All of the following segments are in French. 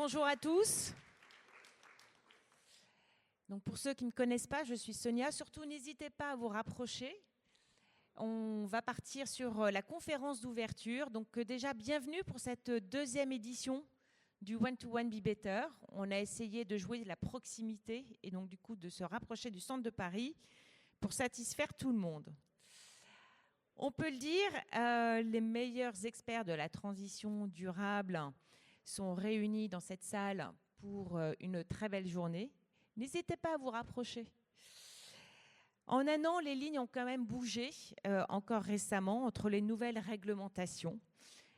Bonjour à tous. Donc pour ceux qui ne me connaissent pas, je suis Sonia. Surtout, n'hésitez pas à vous rapprocher. On va partir sur la conférence d'ouverture. Donc déjà, bienvenue pour cette deuxième édition du One to One Be Better. On a essayé de jouer la proximité et donc du coup de se rapprocher du centre de Paris pour satisfaire tout le monde. On peut le dire, les meilleurs experts de la transition durable sont réunis dans cette salle pour une très belle journée. N'hésitez pas à vous rapprocher. En un an, les lignes ont quand même bougé, encore récemment, entre les nouvelles réglementations,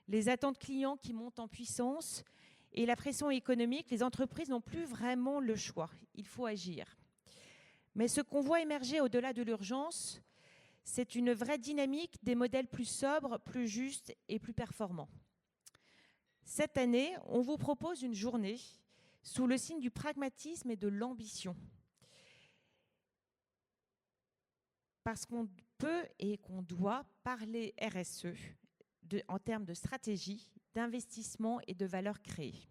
les attentes clients qui montent en puissance et la pression économique. Les entreprises n'ont plus vraiment le choix. Il faut agir. Mais ce qu'on voit émerger au-delà de l'urgence, c'est une vraie dynamique des modèles plus sobres, plus justes et plus performants. Cette année, on vous propose une journée sous le signe du pragmatisme et de l'ambition. Parce qu'on peut et qu'on doit parler RSE en termes de stratégie, d'investissement et de valeur créée.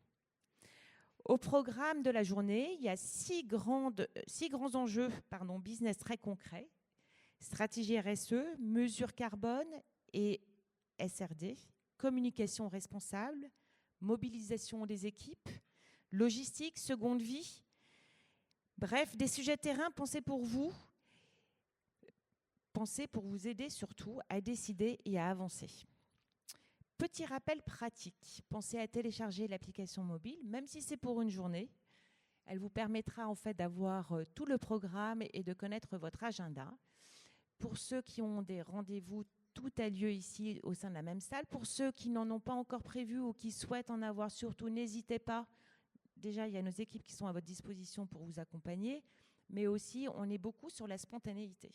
Au programme de la journée, il y a six grands enjeux business très concrets. Stratégie RSE, mesures carbone et SRD, communication responsable, mobilisation des équipes, logistique, seconde vie. Bref, des sujets terrain pensés pour vous aider surtout à décider et à avancer. Petit rappel pratique, pensez à télécharger l'application mobile, même si c'est pour une journée. Elle vous permettra en fait d'avoir tout le programme et de connaître votre agenda. Pour ceux qui ont des rendez-vous, tout a lieu ici au sein de la même salle. Pour ceux qui n'en ont pas encore prévu ou qui souhaitent en avoir, surtout n'hésitez pas. Déjà, il y a nos équipes qui sont à votre disposition pour vous accompagner, mais aussi on est beaucoup sur la spontanéité.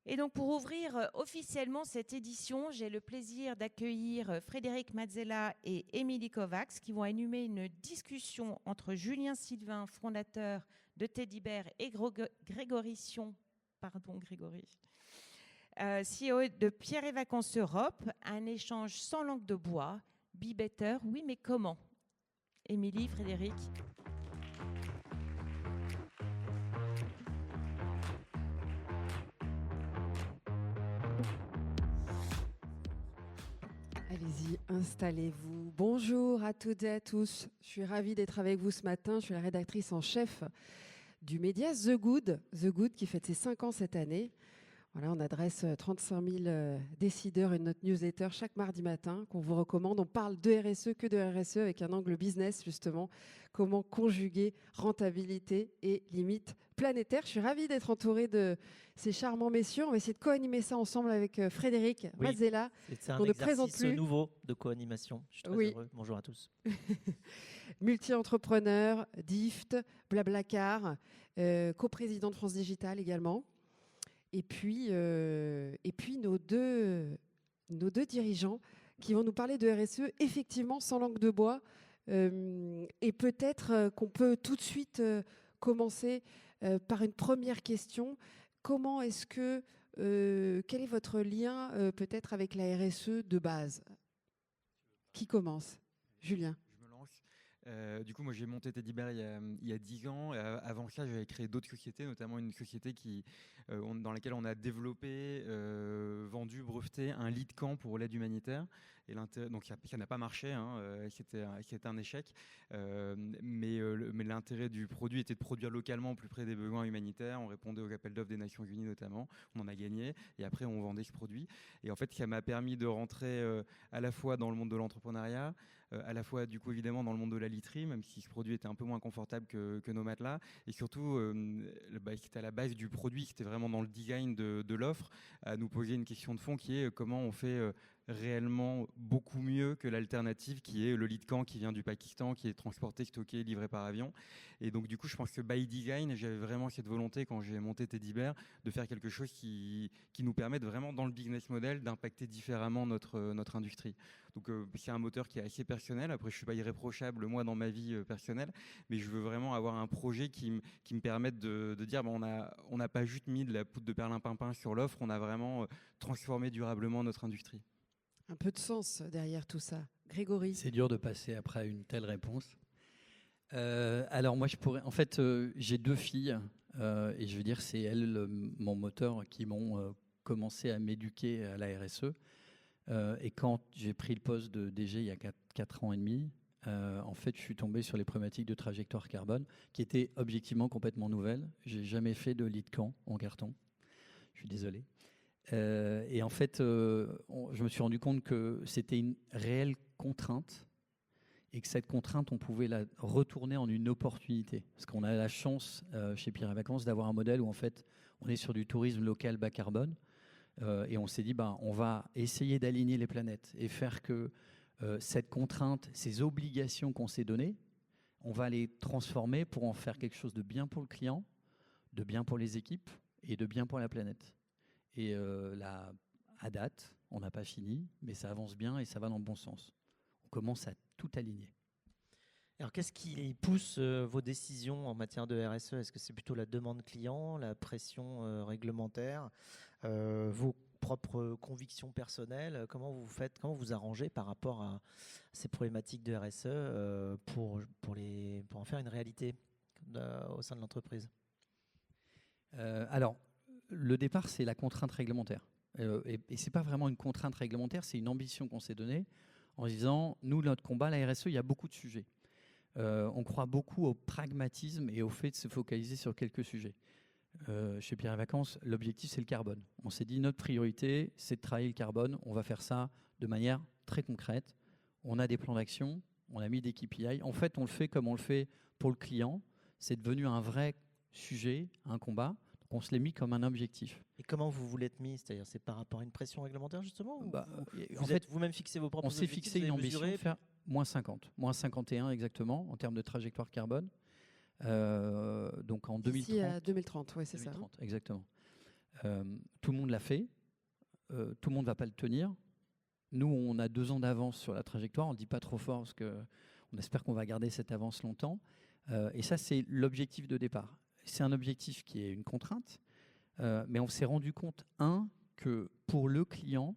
Et donc pour ouvrir officiellement cette édition, j'ai le plaisir d'accueillir Frédéric Mazzella et Émilie Kovacs qui vont animer une discussion entre Julien Sylvain, fondateur de Teddy Bear, et Grégory Sion, CEO de Pierre et Vacances Europe, un échange sans langue de bois. Be better, oui, mais comment? Émilie, Frédéric. Allez-y, installez-vous. Bonjour à toutes et à tous. Je suis ravie d'être avec vous ce matin. Je suis la rédactrice en chef du média The Good qui fête ses 5 ans cette année. Voilà, on adresse 35 000 décideurs une notre newsletter chaque mardi matin qu'on vous recommande. On parle de RSE, que de RSE avec un angle business justement. Comment conjuguer rentabilité et limites planétaires. Je suis ravie d'être entourée de ces charmants messieurs. On va essayer de co-animer ça ensemble avec Frédéric Mazzella. C'est un exercice nouveau de co-animation. Je suis très heureux. Bonjour à tous. Multi-entrepreneur, DIFT, Blablacar, coprésident de France Digital également. Et puis nos deux dirigeants qui vont nous parler de RSE, effectivement sans langue de bois. Et peut-être qu'on peut tout de suite commencer par une première question. Comment est-ce que, quel est votre lien peut-être avec la RSE de base? Qui commence? Julien. Je me lance. Du coup, moi, j'ai monté Teddy Bear il y a 10 ans. Avant ça, j'avais créé d'autres sociétés, notamment une société dans laquelle on a développé, vendu, breveté un lit de camp pour l'aide humanitaire. Et donc, ça n'a pas marché. C'était un échec. Mais l'intérêt du produit était de produire localement au plus près des besoins humanitaires. On répondait aux appels d'offres des Nations Unies, notamment. On en a gagné. Et après, on vendait ce produit. Et en fait, ça m'a permis de rentrer à la fois dans le monde de l'entrepreneuriat, à la fois, du coup, évidemment, dans le monde de la literie, même si ce produit était un peu moins confortable que nos matelas. Et surtout, c'était à la base du produit, c'était vraiment dans le design de l'offre, à nous poser une question de fond qui est comment on fait réellement beaucoup mieux que l'alternative qui est le lit de camp qui vient du Pakistan, qui est transporté, stocké, livré par avion. Et donc, du coup, je pense que by design, j'avais vraiment cette volonté, quand j'ai monté Teddy Bear, de faire quelque chose qui nous permette vraiment, dans le business model, d'impacter différemment notre industrie. Donc, c'est un moteur qui est assez personnel. Après, je suis pas irréprochable, moi, dans ma vie personnelle, mais je veux vraiment avoir un projet qui me permette de dire, on n'a pas juste mis de la poudre de perlimpinpin sur l'offre, on a vraiment transformé durablement notre industrie. un peu de sens derrière tout ça. Grégory. C'est dur de passer après une telle réponse. Alors moi, j'ai 2 filles et je veux dire, c'est elles mon moteur qui m'ont commencé à m'éduquer à la RSE. Et quand j'ai pris le poste de DG il y a 4 ans et demi, en fait, je suis tombé sur les problématiques de trajectoire carbone qui étaient objectivement complètement nouvelles. J'ai jamais fait de lead camp en carton. Je suis désolé. Et en fait, je me suis rendu compte que c'était une réelle contrainte et que cette contrainte, on pouvait la retourner en une opportunité. Parce qu'on a la chance, chez Pierre et Vacances, d'avoir un modèle où en fait, on est sur du tourisme local bas carbone. Et on s'est dit, on va essayer d'aligner les planètes et faire que cette contrainte, ces obligations qu'on s'est données, on va les transformer pour en faire quelque chose de bien pour le client, de bien pour les équipes et de bien pour la planète. Et là, à date, on n'a pas fini, mais ça avance bien et ça va dans le bon sens. On commence à tout aligner. Alors, qu'est-ce qui pousse vos décisions en matière de RSE? Est-ce que c'est plutôt la demande client, la pression réglementaire, vos propres convictions personnelles? Comment vous faites, comment vous arrangez par rapport à ces problématiques de RSE pour en faire une réalité au sein de l'entreprise? Alors, le départ, c'est la contrainte réglementaire. Et ce n'est pas vraiment une contrainte réglementaire, c'est une ambition qu'on s'est donnée en disant, nous, notre combat, la RSE, il y a beaucoup de sujets. On croit beaucoup au pragmatisme et au fait de se focaliser sur quelques sujets. Chez Pierre et Vacances, l'objectif, c'est le carbone. On s'est dit, notre priorité, c'est de travailler le carbone. On va faire ça de manière très concrète. On a des plans d'action, on a mis des KPI. En fait, on le fait comme on le fait pour le client. C'est devenu un vrai sujet, un combat. Donc, on se l'est mis comme un objectif. Et comment vous voulez être mis? C'est-à-dire, c'est par rapport à une pression réglementaire, justement, ou en fait, vous-même fixez vos propres objectifs? On s'est fixé une ambition de faire moins 51 exactement en termes de trajectoire carbone. Donc en 2030. Ici à 2030, oui, c'est 2030, ça. Exactement. Tout le monde l'a fait. Tout le monde ne va pas le tenir. Nous, on a 2 ans d'avance sur la trajectoire. On ne dit pas trop fort parce qu'on espère qu'on va garder cette avance longtemps. Et ça, c'est l'objectif de départ. C'est un objectif qui est une contrainte. Mais on s'est rendu compte, que pour le client,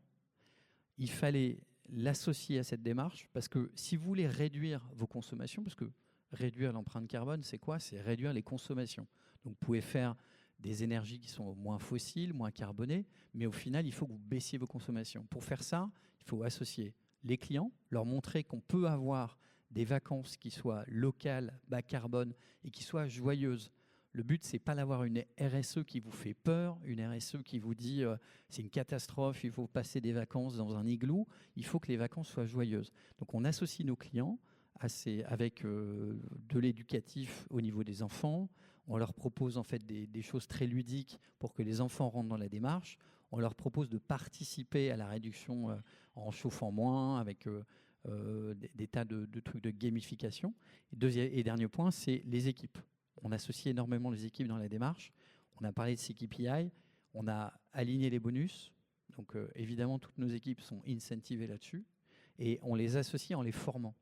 il fallait l'associer à cette démarche parce que si vous voulez réduire vos consommations, parce que réduire l'empreinte carbone, c'est quoi? C'est réduire les consommations. Donc vous pouvez faire des énergies qui sont moins fossiles, moins carbonées, mais au final, il faut que vous baissiez vos consommations. Pour faire ça, il faut associer les clients, leur montrer qu'on peut avoir des vacances qui soient locales, bas carbone et qui soient joyeuses. Le but, c'est pas d'avoir une RSE qui vous fait peur, une RSE qui vous dit c'est une catastrophe, il faut passer des vacances dans un igloo. Il faut que les vacances soient joyeuses. Donc on associe nos clients avec de l'éducatif au niveau des enfants. On leur propose en fait des choses très ludiques pour que les enfants rentrent dans la démarche. On leur propose de participer à la réduction en chauffant moins, avec des tas de trucs de gamification. Et dernier point, c'est les équipes. On associe énormément les équipes dans la démarche. On a parlé de ces KPI. On a aligné les bonus. Donc évidemment, toutes nos équipes sont incentivées là-dessus. Et on les associe en les formant.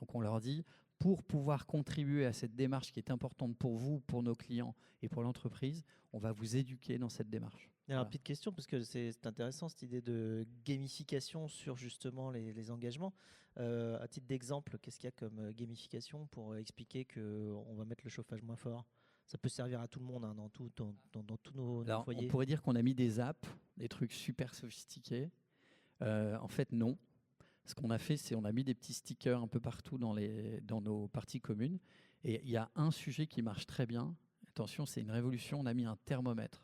Donc on leur dit, pour pouvoir contribuer à cette démarche qui est importante pour vous, pour nos clients et pour l'entreprise, on va vous éduquer dans cette démarche. Alors, petite question, parce que c'est intéressant cette idée de gamification sur justement les engagements. À titre d'exemple, qu'est-ce qu'il y a comme gamification pour expliquer qu'on va mettre le chauffage moins fort? Ça peut servir à tout le monde, dans tous nos foyers. On pourrait dire qu'on a mis des apps, des trucs super sophistiqués. En fait, non. Ce qu'on a fait, c'est on a mis des petits stickers un peu partout dans nos parties communes. Et il y a un sujet qui marche très bien. Attention, c'est une révolution. On a mis un thermomètre.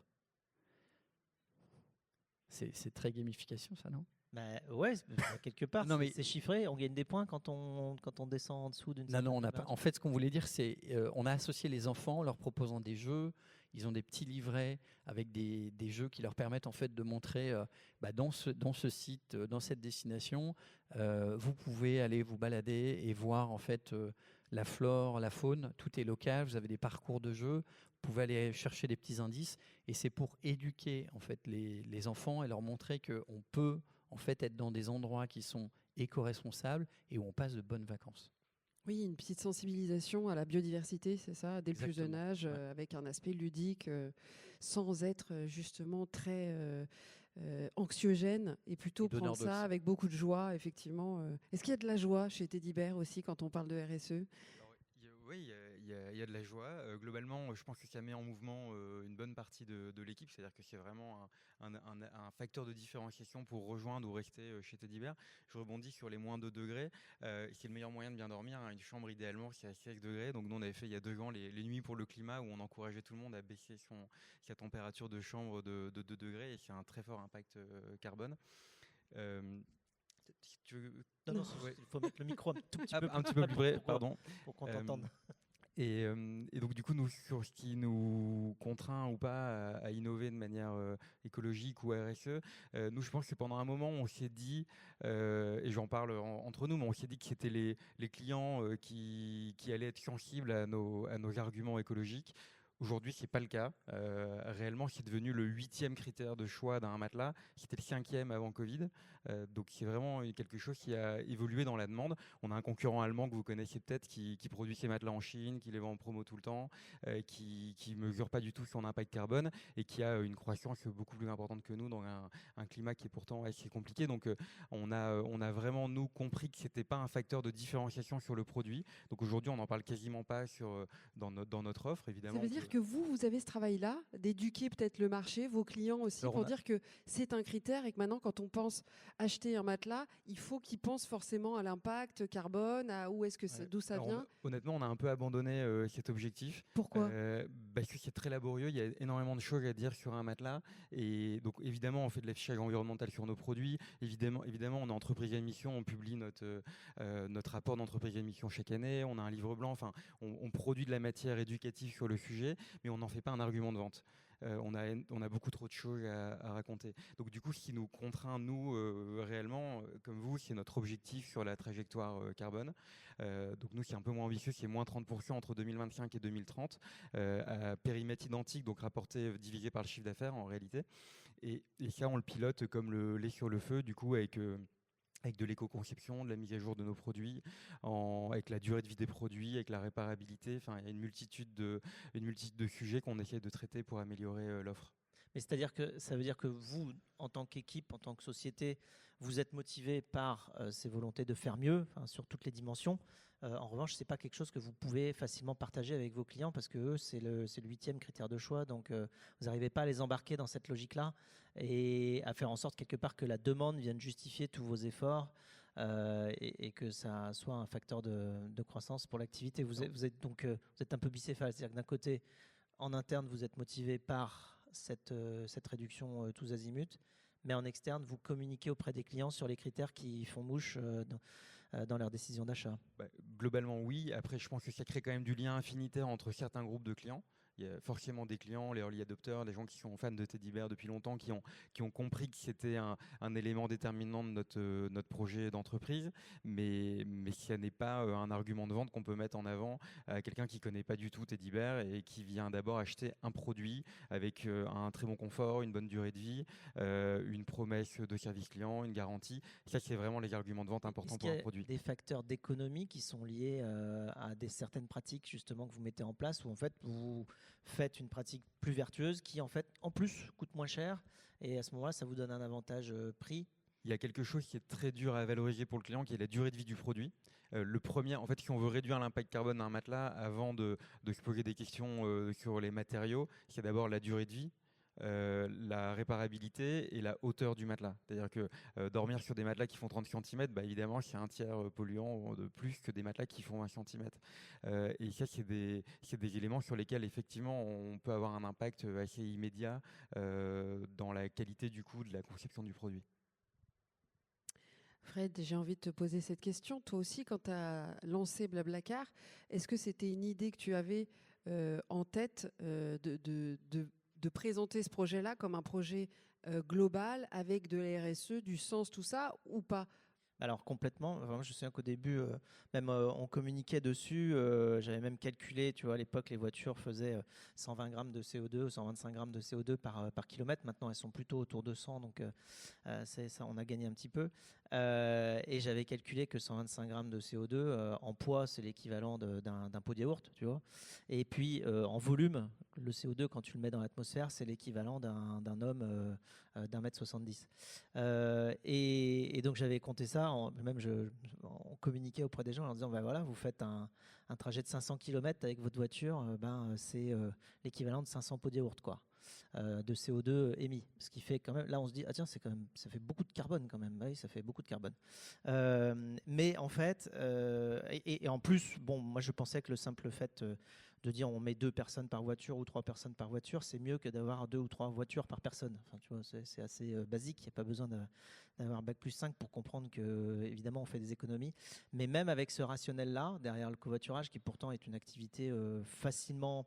C'est très gamification, ça, non? Ouais, quelque part, non, mais c'est chiffré. On gagne des points quand on descend en dessous d'une Non, on n'a pas. En fait, ce qu'on voulait dire, c'est on a associé les enfants en leur proposant des jeux. Ils ont des petits livrets avec des jeux qui leur permettent en fait de montrer dans ce site, dans cette destination, vous pouvez aller vous balader et voir en fait la flore, la faune. Tout est local. Vous avez des parcours de jeux. Vous pouvez aller chercher des petits indices. Et c'est pour éduquer en fait les enfants et leur montrer qu'on peut en fait être dans des endroits qui sont éco-responsables et où on passe de bonnes vacances. Oui, une petite sensibilisation à la biodiversité, c'est ça, dès le plus jeune âge, ouais. avec un aspect ludique, sans être justement très anxiogène et plutôt Et donneur prendre ça d'oxygène. avec beaucoup de joie, effectivement. Est-ce qu'il y a de la joie chez Teddy Bear aussi quand on parle de RSE? Oui, il y a de la joie. Globalement, je pense que ça met en mouvement une bonne partie de l'équipe. C'est-à-dire que c'est vraiment un facteur de différenciation pour rejoindre ou rester chez Teddy Bear. Je rebondis sur les moins 2 degrés. C'est le meilleur moyen de bien dormir, hein. Une chambre, idéalement, c'est à 16 degrés. Donc, nous, on avait fait il y a 2 ans les nuits pour le climat où on encourageait tout le monde à baisser sa température de chambre de 2 degrés. Et c'est un très fort impact carbone. Si tu veux- Non, non, Ouais. il faut mettre le micro un tout petit peu Un petit peu plus près, pardon. pour qu'on t'entende. Et donc du coup, nous, sur ce qui nous contraint ou pas à innover de manière écologique ou RSE, nous, je pense que pendant un moment, on s'est dit, et j'en parle entre nous, mais on s'est dit que c'était les clients qui allaient être sensibles à nos arguments écologiques. Aujourd'hui, c'est pas le cas. Réellement, c'est devenu le 8e critère de choix d'un matelas. C'était le 5e avant Covid. Donc, c'est vraiment quelque chose qui a évolué dans la demande. On a un concurrent allemand que vous connaissez peut-être qui produit ses matelas en Chine, qui les vend en promo tout le temps, qui mesure pas du tout son impact carbone et qui a une croissance beaucoup plus importante que nous dans un climat qui est pourtant assez compliqué. Donc, on a vraiment, nous, compris que c'était pas un facteur de différenciation sur le produit. Donc, aujourd'hui, on n'en parle quasiment pas dans notre offre, évidemment. Ça veut dire que vous avez ce travail-là, d'éduquer peut-être le marché, vos clients aussi, Alors, pour dire que c'est un critère et que maintenant, quand on pense acheter un matelas, il faut qu'ils pensent forcément à l'impact carbone, à où est-ce que Ouais. d'où ça Alors, vient. honnêtement, on a un peu abandonné cet objectif. Pourquoi? Parce que c'est très laborieux, il y a énormément de choses à dire sur un matelas. Et donc, évidemment, on fait de l'affichage environnemental sur nos produits. Évidemment, on est entreprise à mission, on publie notre rapport d'entreprise à mission chaque année. On a un livre blanc, enfin, on produit de la matière éducative sur le sujet, mais on n'en fait pas un argument de vente. On a beaucoup trop de choses à raconter. Donc du coup, ce qui nous contraint, nous, réellement, comme vous, c'est notre objectif sur la trajectoire carbone. Donc nous, c'est un peu moins ambitieux, c'est moins 30% entre 2025 et 2030, à périmètre identique, donc rapporté divisé par le chiffre d'affaires en réalité. Et ça, on le pilote comme le lait sur le feu, du coup, avec de l'éco-conception, de la mise à jour de nos produits, avec la durée de vie des produits, avec la réparabilité. Enfin, il y a une multitude de sujets qu'on essaie de traiter pour améliorer l'offre. Mais c'est-à-dire que ça veut dire que vous, en tant qu'équipe, en tant que société, vous êtes motivé par ces volontés de faire mieux, sur toutes les dimensions. En revanche, c'est pas quelque chose que vous pouvez facilement partager avec vos clients parce que eux, c'est le 8e critère de choix. Donc, vous n'arrivez pas à les embarquer dans cette logique-là et à faire en sorte quelque part que la demande vienne justifier tous vos efforts et que ça soit un facteur de croissance pour l'activité. Vous êtes donc vous êtes un peu bicéphale, c'est-à-dire que d'un côté, en interne, vous êtes motivé par cette réduction tous azimuts, mais en externe, vous communiquez auprès des clients sur les critères qui font mouche dans leur décision d'achat. Globalement, oui. Après, je pense que ça crée quand même du lien affinitaire entre certains groupes de clients. Il y a forcément des clients, les early adopters, des gens qui sont fans de Teddy Bear depuis longtemps, qui ont compris que c'était un élément déterminant de notre projet d'entreprise, mais ça n'est pas un argument de vente qu'on peut mettre en avant à quelqu'un qui ne connaît pas du tout Teddy Bear et qui vient d'abord acheter un produit avec un très bon confort, une bonne durée de vie, une promesse de service client, une garantie. Ça, c'est vraiment les arguments de vente importants pour un produit. Est-ce qu'il y a des facteurs d'économie qui sont liés à certaines pratiques justement que vous mettez en place, où en fait vous faites une pratique plus vertueuse qui en fait en plus coûte moins cher et à ce moment-là ça vous donne un avantage prix? Il y a quelque chose qui est très dur à valoriser pour le client, qui est la durée de vie du produit. Le premier, en fait, si on veut réduire l'impact carbone d'un matelas, avant de se poser des questions sur les matériaux, c'est d'abord la durée de vie, la réparabilité et la hauteur du matelas. C'est-à-dire que dormir sur des matelas qui font 30 cm, évidemment, c'est un tiers polluant de plus que des matelas qui font 20 cm. Et ça, c'est des éléments sur lesquels, effectivement, on peut avoir un impact assez immédiat dans la qualité du coup de la conception du produit. Fred, j'ai envie de te poser cette question. Toi aussi, quand tu as lancé Blablacar, est-ce que c'était une idée que tu avais en tête de présenter ce projet-là comme un projet global avec de la RSE, du sens, tout ça, ou pas? Alors complètement. Enfin, moi, je me souviens qu'au début, même on communiquait dessus. J'avais même calculé, tu vois, à l'époque, les voitures faisaient 120 grammes de CO2 ou 125 grammes de CO2 par kilomètre. Maintenant, elles sont plutôt autour de 100, donc ça, on a gagné un petit peu. Et j'avais calculé que 125 grammes de CO2 en poids, c'est l'équivalent d'un pot de yaourt, tu vois. Et puis en volume, le CO2, quand tu le mets dans l'atmosphère, c'est l'équivalent d'un homme d'1,70 m. Et donc j'avais compté ça, on communiquait auprès des gens en leur disant, ben voilà, vous faites un trajet de 500 km avec votre voiture, c'est l'équivalent de 500 pots de yaourt, quoi. De CO2 émis, ce qui fait quand même, là on se dit ah tiens, c'est quand même, ça fait beaucoup de carbone quand même. Oui, ça fait beaucoup de carbone, mais en fait et en plus, bon, moi je pensais que le simple fait de dire on met 2 personnes par voiture ou 3 personnes par voiture, c'est mieux que d'avoir 2 ou 3 voitures par personne. Enfin, tu vois, c'est assez basique, il n'y a pas besoin d'avoir bac+5 pour comprendre que évidemment on fait des économies, mais même avec ce rationnel là derrière le covoiturage, qui pourtant est une activité facilement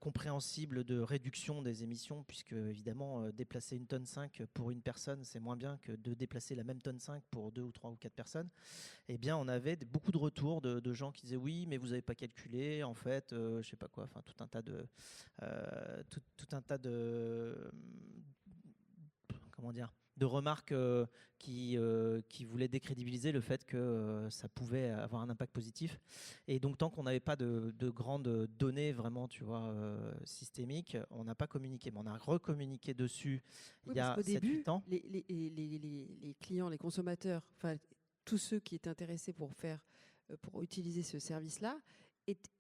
compréhensible de réduction des émissions, puisque évidemment déplacer 1,5 tonne pour une personne, c'est moins bien que de déplacer la même 1,5 tonne pour 2 ou 3 ou 4 personnes. Eh bien on avait beaucoup de retours de gens qui disaient oui, mais vous n'avez pas calculé en fait, je sais pas quoi, enfin tout un tas de comment dire, de remarques qui voulaient décrédibiliser le fait que ça pouvait avoir un impact positif. Et donc, tant qu'on n'avait pas de grandes données vraiment, tu vois, systémiques, on n'a pas communiqué. Mais on a recommuniqué dessus il y a 7-8 ans. Les clients, les consommateurs, enfin tous ceux qui étaient intéressés pour utiliser ce service-là,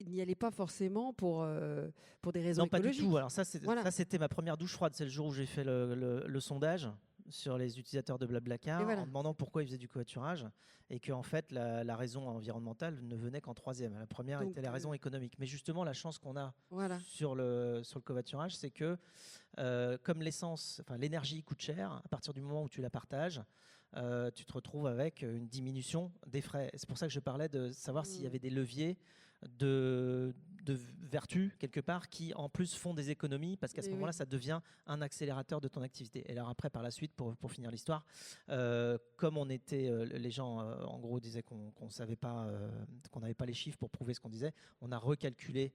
n'y allaient pas forcément pour des raisons écologiques. Non, pas du tout. Alors ça, c'était ma première douche froide. C'est le jour où j'ai fait le sondage sur les utilisateurs de Blablacar, voilà, en demandant pourquoi ils faisaient du covoiturage, et que en fait la raison environnementale ne venait qu'en troisième. La première était la raison économique. Mais justement, la chance qu'on a sur le covoiturage, c'est que comme l'essence, enfin l'énergie coûte cher, à partir du moment où tu la partages, tu te retrouves avec une diminution des frais. C'est pour ça que je parlais de savoir s'il y avait des leviers de vertu quelque part qui en plus font des économies, parce qu'à ce moment-là ça devient un accélérateur de ton activité. Et alors après, par la suite, pour finir l'histoire, comme on était les gens en gros disaient qu'on savait pas, qu'on n'avait pas les chiffres pour prouver ce qu'on disait, on a recalculé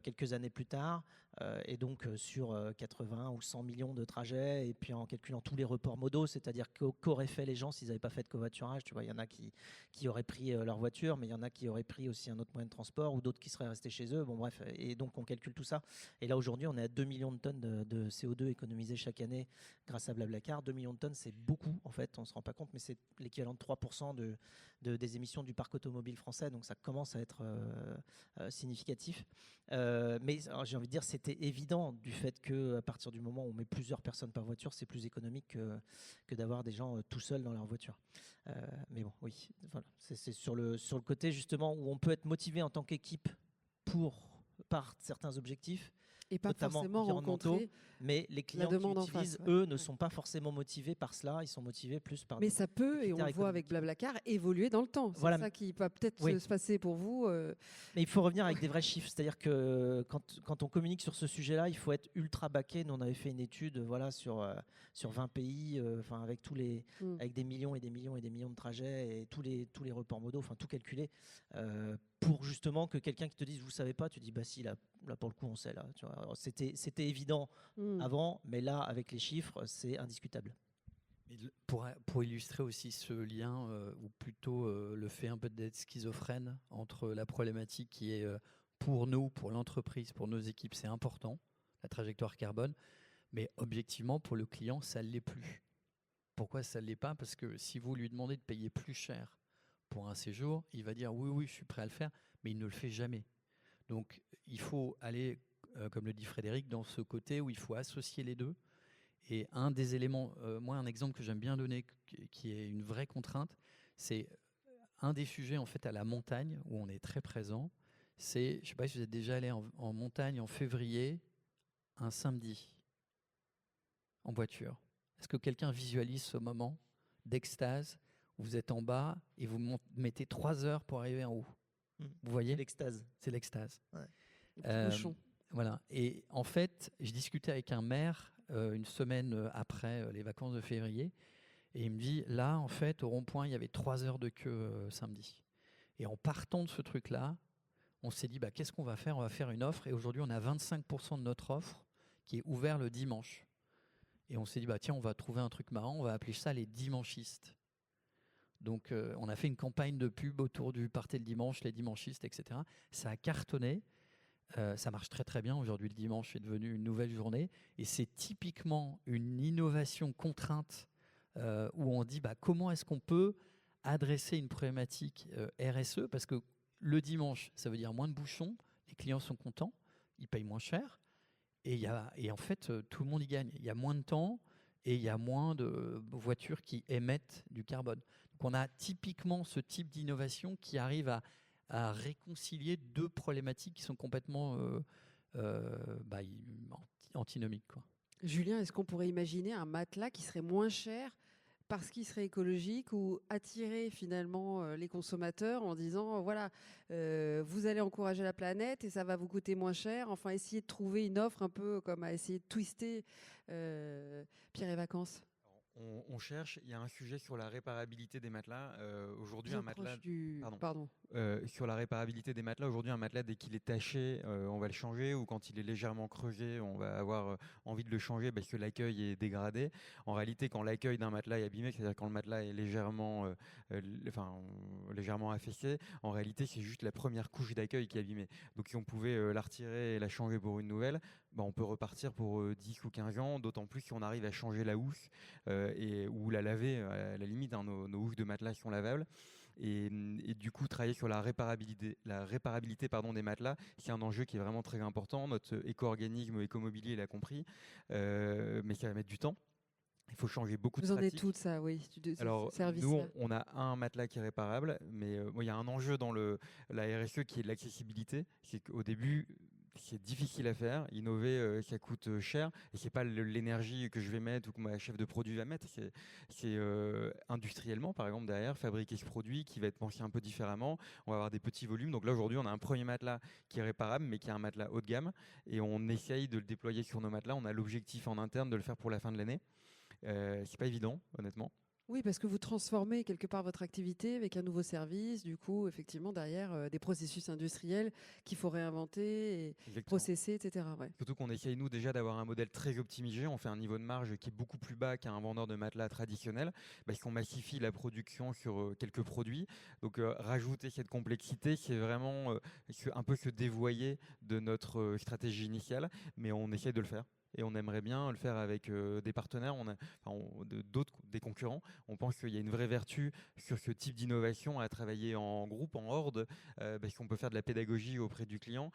quelques années plus tard, et donc sur 80 ou 100 millions de trajets, et puis en calculant tous les reports modaux, c'est-à-dire qu'auraient fait les gens s'ils n'avaient pas fait de covoiturage. Tu vois, il y en a qui auraient pris leur voiture, mais il y en a qui auraient pris aussi un autre moyen de transport, ou d'autres qui seraient restés chez eux. Bon bref, et donc on calcule tout ça. Et là aujourd'hui, on est à 2 millions de tonnes de CO2 économisées chaque année grâce à Blablacar. 2 millions de tonnes, c'est beaucoup en fait, on ne se rend pas compte, mais c'est l'équivalent de 3% des émissions du parc automobile français, donc ça commence à être significatif. Mais j'ai envie de dire, c'était évident du fait qu'à partir du moment où on met plusieurs personnes par voiture, c'est plus économique que d'avoir des gens tout seuls dans leur voiture. Mais bon, oui, voilà. C'est sur le côté justement où on peut être motivé en tant qu'équipe par certains objectifs, et pas notamment forcément environnementaux, mais les clients qui utilisent, eux, ne sont pas forcément motivés par cela, ils sont motivés plus par... Mais ça peut, et on le voit avec Blablacar, évoluer dans le temps. C'est ça qui va peut-être se passer pour vous. Mais il faut revenir avec des vrais chiffres, c'est-à-dire que quand on communique sur ce sujet-là, il faut être ultra baqué. Nous, on avait fait une étude sur 20 pays, avec avec des millions et des millions et des millions de trajets, et tous les reports modaux, tout calculé, pour justement que quelqu'un qui te dise vous savez pas, tu dis bah si, là pour le coup on sait, là, tu vois. Alors, c'était évident avant, mais là avec les chiffres c'est indiscutable. Pour illustrer aussi ce lien, ou plutôt le fait un peu d'être schizophrène entre la problématique qui est pour nous, pour l'entreprise, pour nos équipes, c'est important, la trajectoire carbone, mais objectivement pour le client ça ne l'est plus. Pourquoi ça ne l'est pas? Parce que si vous lui demandez de payer plus cher pour un séjour, il va dire oui, je suis prêt à le faire, mais il ne le fait jamais. Donc il faut aller, comme le dit Frédéric, dans ce côté où il faut associer les deux. Et un des éléments, moi un exemple que j'aime bien donner, qui est une vraie contrainte, c'est un des sujets en fait à la montagne où on est très présent. C'est, je ne sais pas si vous êtes déjà allé en montagne en février, un samedi, en voiture. Est-ce que quelqu'un visualise ce moment d'extase? Vous êtes en bas et vous mettez 3 heures pour arriver en haut. Vous voyez? L'extase. C'est l'extase. Ouais. Voilà. Et en fait, je discutais avec un maire une semaine après les vacances de février, et il me dit, là, en fait, au rond-point, il y avait 3 heures de queue samedi. Et en partant de ce truc-là, on s'est dit, qu'est-ce qu'on va faire? On va faire une offre. Et aujourd'hui, on a 25% de notre offre qui est ouverte le dimanche. Et on s'est dit, tiens, on va trouver un truc marrant, on va appeler ça les dimanchistes. Donc, on a fait une campagne de pub autour du Partez le dimanche, les dimanchistes, etc. Ça a cartonné. Ça marche très très bien. Aujourd'hui, le dimanche est devenu une nouvelle journée. Et c'est typiquement une innovation contrainte où on dit comment est-ce qu'on peut adresser une problématique RSE, parce que le dimanche, ça veut dire moins de bouchons, les clients sont contents, ils payent moins cher, et en fait, tout le monde y gagne. Il y a moins de temps et il y a moins de voitures qui émettent du carbone. Donc on a typiquement ce type d'innovation qui arrive à réconcilier deux problématiques qui sont complètement antinomiques, quoi. Julien, est-ce qu'on pourrait imaginer un matelas qui serait moins cher parce qu'il serait écologique, ou attirer finalement les consommateurs en disant voilà, vous allez encourager la planète et ça va vous coûter moins cher. Enfin, essayer de trouver une offre un peu comme à essayer de twister Pierre et Vacances. On cherche, il y a un sujet sur la réparabilité des matelas. Aujourd'hui, Bien un matelas. Pardon. Sur la réparabilité des matelas, aujourd'hui, un matelas, dès qu'il est taché, on va le changer, ou quand il est légèrement creusé, on va avoir envie de le changer parce que l'accueil est dégradé. En réalité, quand l'accueil d'un matelas est abîmé, c'est-à-dire quand le matelas est légèrement affaissé, en réalité, c'est juste la première couche d'accueil qui est abîmée. Donc, si on pouvait la retirer et la changer pour une nouvelle, on peut repartir pour 10 ou 15 ans, d'autant plus si on arrive à changer la housse ou la laver, à la limite, nos housses de matelas sont lavables. Et du coup, travailler sur la réparabilité des matelas, c'est un enjeu qui est vraiment très important. Notre éco-organisme Écomobilier l'a compris, mais ça va mettre du temps. Il faut changer beaucoup de pratiques. Vous en êtes tout de ça, oui. Alors, nous, on a un matelas qui est réparable, mais il y a un enjeu dans la RSE qui est de l'accessibilité. C'est qu'au début, c'est difficile à faire. Innover, ça coûte cher. Et c'est pas l'énergie que je vais mettre ou que ma chef de produit va mettre. C'est industriellement, par exemple, derrière, fabriquer ce produit qui va être pensé un peu différemment. On va avoir des petits volumes. Donc là, aujourd'hui, on a un premier matelas qui est réparable, mais qui est un matelas haut de gamme. Et on essaye de le déployer sur nos matelas. On a l'objectif en interne de le faire pour la fin de l'année. C'est pas évident, honnêtement. Oui, parce que vous transformez quelque part votre activité avec un nouveau service, du coup, effectivement, derrière des processus industriels qu'il faut réinventer et processer, etc. Ouais. Surtout qu'on essaye, nous, déjà d'avoir un modèle très optimisé. On fait un niveau de marge qui est beaucoup plus bas qu'un vendeur de matelas traditionnel, parce qu'on massifie la production sur quelques produits. Donc, rajouter cette complexité, c'est vraiment un peu se dévoyer de notre stratégie initiale, mais on essaye de le faire. Et on aimerait bien le faire avec des partenaires, des concurrents. On pense qu'il y a une vraie vertu sur ce type d'innovation à travailler en groupe, en horde, parce qu'on peut faire de la pédagogie auprès du client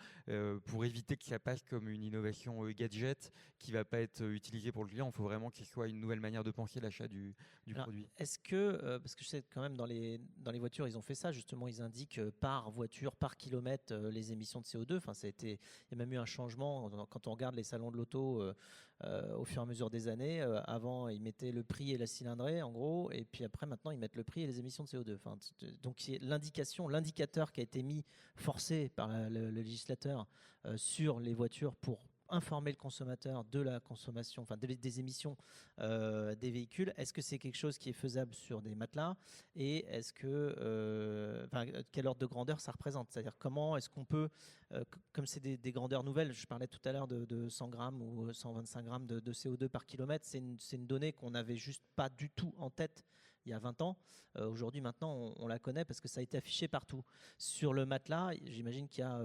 pour éviter que ça passe comme une innovation gadget qui ne va pas être utilisée pour le client. Il faut vraiment qu'il soit une nouvelle manière de penser l'achat du produit. Est-ce que, parce que je sais quand même dans les voitures, ils ont fait ça, justement, ils indiquent par voiture, par kilomètre, les émissions de CO2. Enfin, il y a même eu un changement quand on regarde les salons de l'auto au fur et à mesure des années. Avant, ils mettaient le prix et la cylindrée, en gros, et puis après, maintenant, ils mettent le prix et les émissions de CO2. Enfin, donc, l'indicateur qui a été mis, forcé par le législateur sur les voitures pour informer le consommateur de la consommation, enfin des émissions des véhicules. Est-ce que c'est quelque chose qui est faisable sur des matelas, et est-ce que, quel ordre de grandeur ça représente? C'est-à-dire comment est-ce qu'on peut, comme c'est des grandeurs nouvelles, je parlais tout à l'heure de 100 grammes ou 125 grammes de CO2 par kilomètre, c'est une donnée qu'on n'avait juste pas du tout en tête il y a 20 ans. Aujourd'hui, maintenant, on la connaît parce que ça a été affiché partout. Sur le matelas, j'imagine qu'il y a,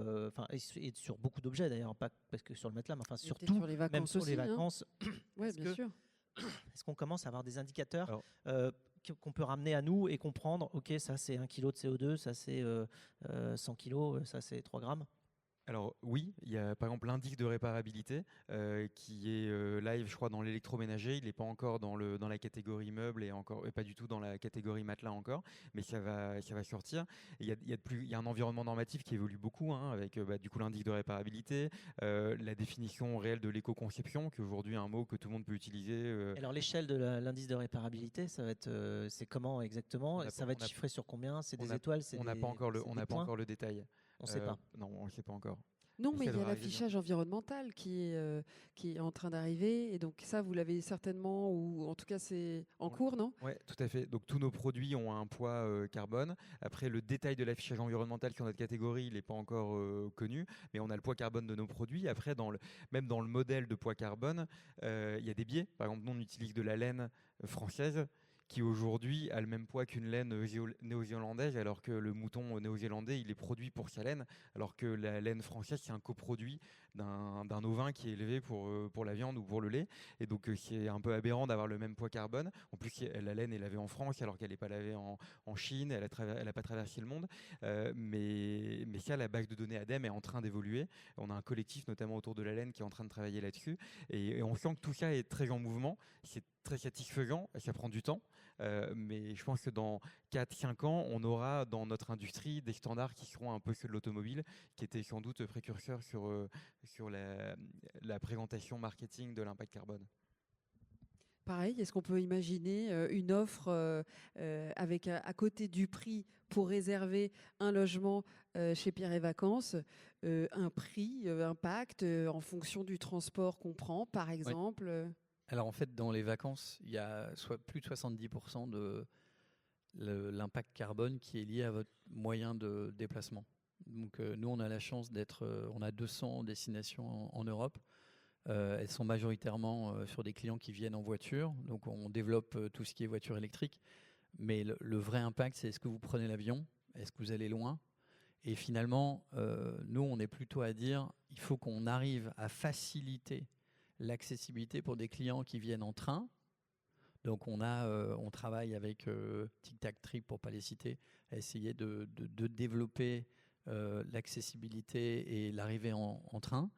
et sur beaucoup d'objets d'ailleurs, pas parce que sur le matelas, mais enfin surtout, sur les vacances même sur aussi, les vacances. Oui, bien sûr. Est-ce qu'on commence à avoir des indicateurs qu'on peut ramener à nous et comprendre, ok, ça c'est 1 kg de CO2, ça c'est 100 kg, ça c'est 3 grammes? Alors oui, il y a par exemple l'indice de réparabilité qui est live, je crois, dans l'électroménager. Il n'est pas encore dans la catégorie meuble et pas du tout dans la catégorie matelas encore, mais ça va sortir. Il y a un environnement normatif qui évolue beaucoup, avec du coup l'indice de réparabilité, la définition réelle de l'éco-conception, qui aujourd'hui est un mot que tout le monde peut utiliser. Alors l'échelle de l'indice de réparabilité, ça va être, c'est comment exactement? Ça va être chiffré sur combien? C'est des étoiles? On n'a pas encore le détail. On ne sait pas. Non, on ne sait pas encore. Non, mais il y a l'affichage environnemental qui est en train d'arriver. Et donc ça, vous l'avez certainement, ou en tout cas, c'est en cours, non? Oui, tout à fait. Donc tous nos produits ont un poids carbone. Après, le détail de l'affichage environnemental sur notre catégorie, il n'est pas encore connu. Mais on a le poids carbone de nos produits. Après, même dans le modèle de poids carbone, il y a des biais. Par exemple, nous, on utilise de la laine française qui aujourd'hui a le même poids qu'une laine néo-zélandaise, alors que le mouton néo-zélandais, il est produit pour sa laine, alors que la laine française, c'est un coproduit d'un ovin qui est élevé pour la viande ou pour le lait. Et donc, c'est un peu aberrant d'avoir le même poids carbone. En plus, la laine est lavée en France, alors qu'elle n'est pas lavée en Chine, elle n'a pas traversé le monde. Mais ça, la base de données ADEME est en train d'évoluer. On a un collectif, notamment autour de la laine, qui est en train de travailler là-dessus. Et on sent que tout ça est très en mouvement. C'est très satisfaisant, ça prend du temps. Mais je pense que dans 4-5 ans, on aura dans notre industrie des standards qui seront un peu ceux de l'automobile, qui étaient sans doute précurseurs sur la présentation marketing de l'impact carbone. Pareil, est-ce qu'on peut imaginer une offre avec à côté du prix pour réserver un logement chez Pierre et Vacances, un prix, impact en fonction du transport qu'on prend, par exemple Alors en fait, dans les vacances, il y a plus de 70% de l'impact carbone qui est lié à votre moyen de déplacement. Donc nous, on a la chance on a 200 destinations en Europe. Elles sont majoritairement sur des clients qui viennent en voiture. Donc on développe tout ce qui est voiture électrique. Mais le vrai impact, c'est est-ce que vous prenez l'avion? Est-ce que vous allez loin? Et finalement, nous, on est plutôt à dire il faut qu'on arrive à faciliter l'accessibilité pour des clients qui viennent en train. Donc on travaille avec Tic Tac Trip, pour ne pas les citer, à essayer de développer l'accessibilité et l'arrivée en train.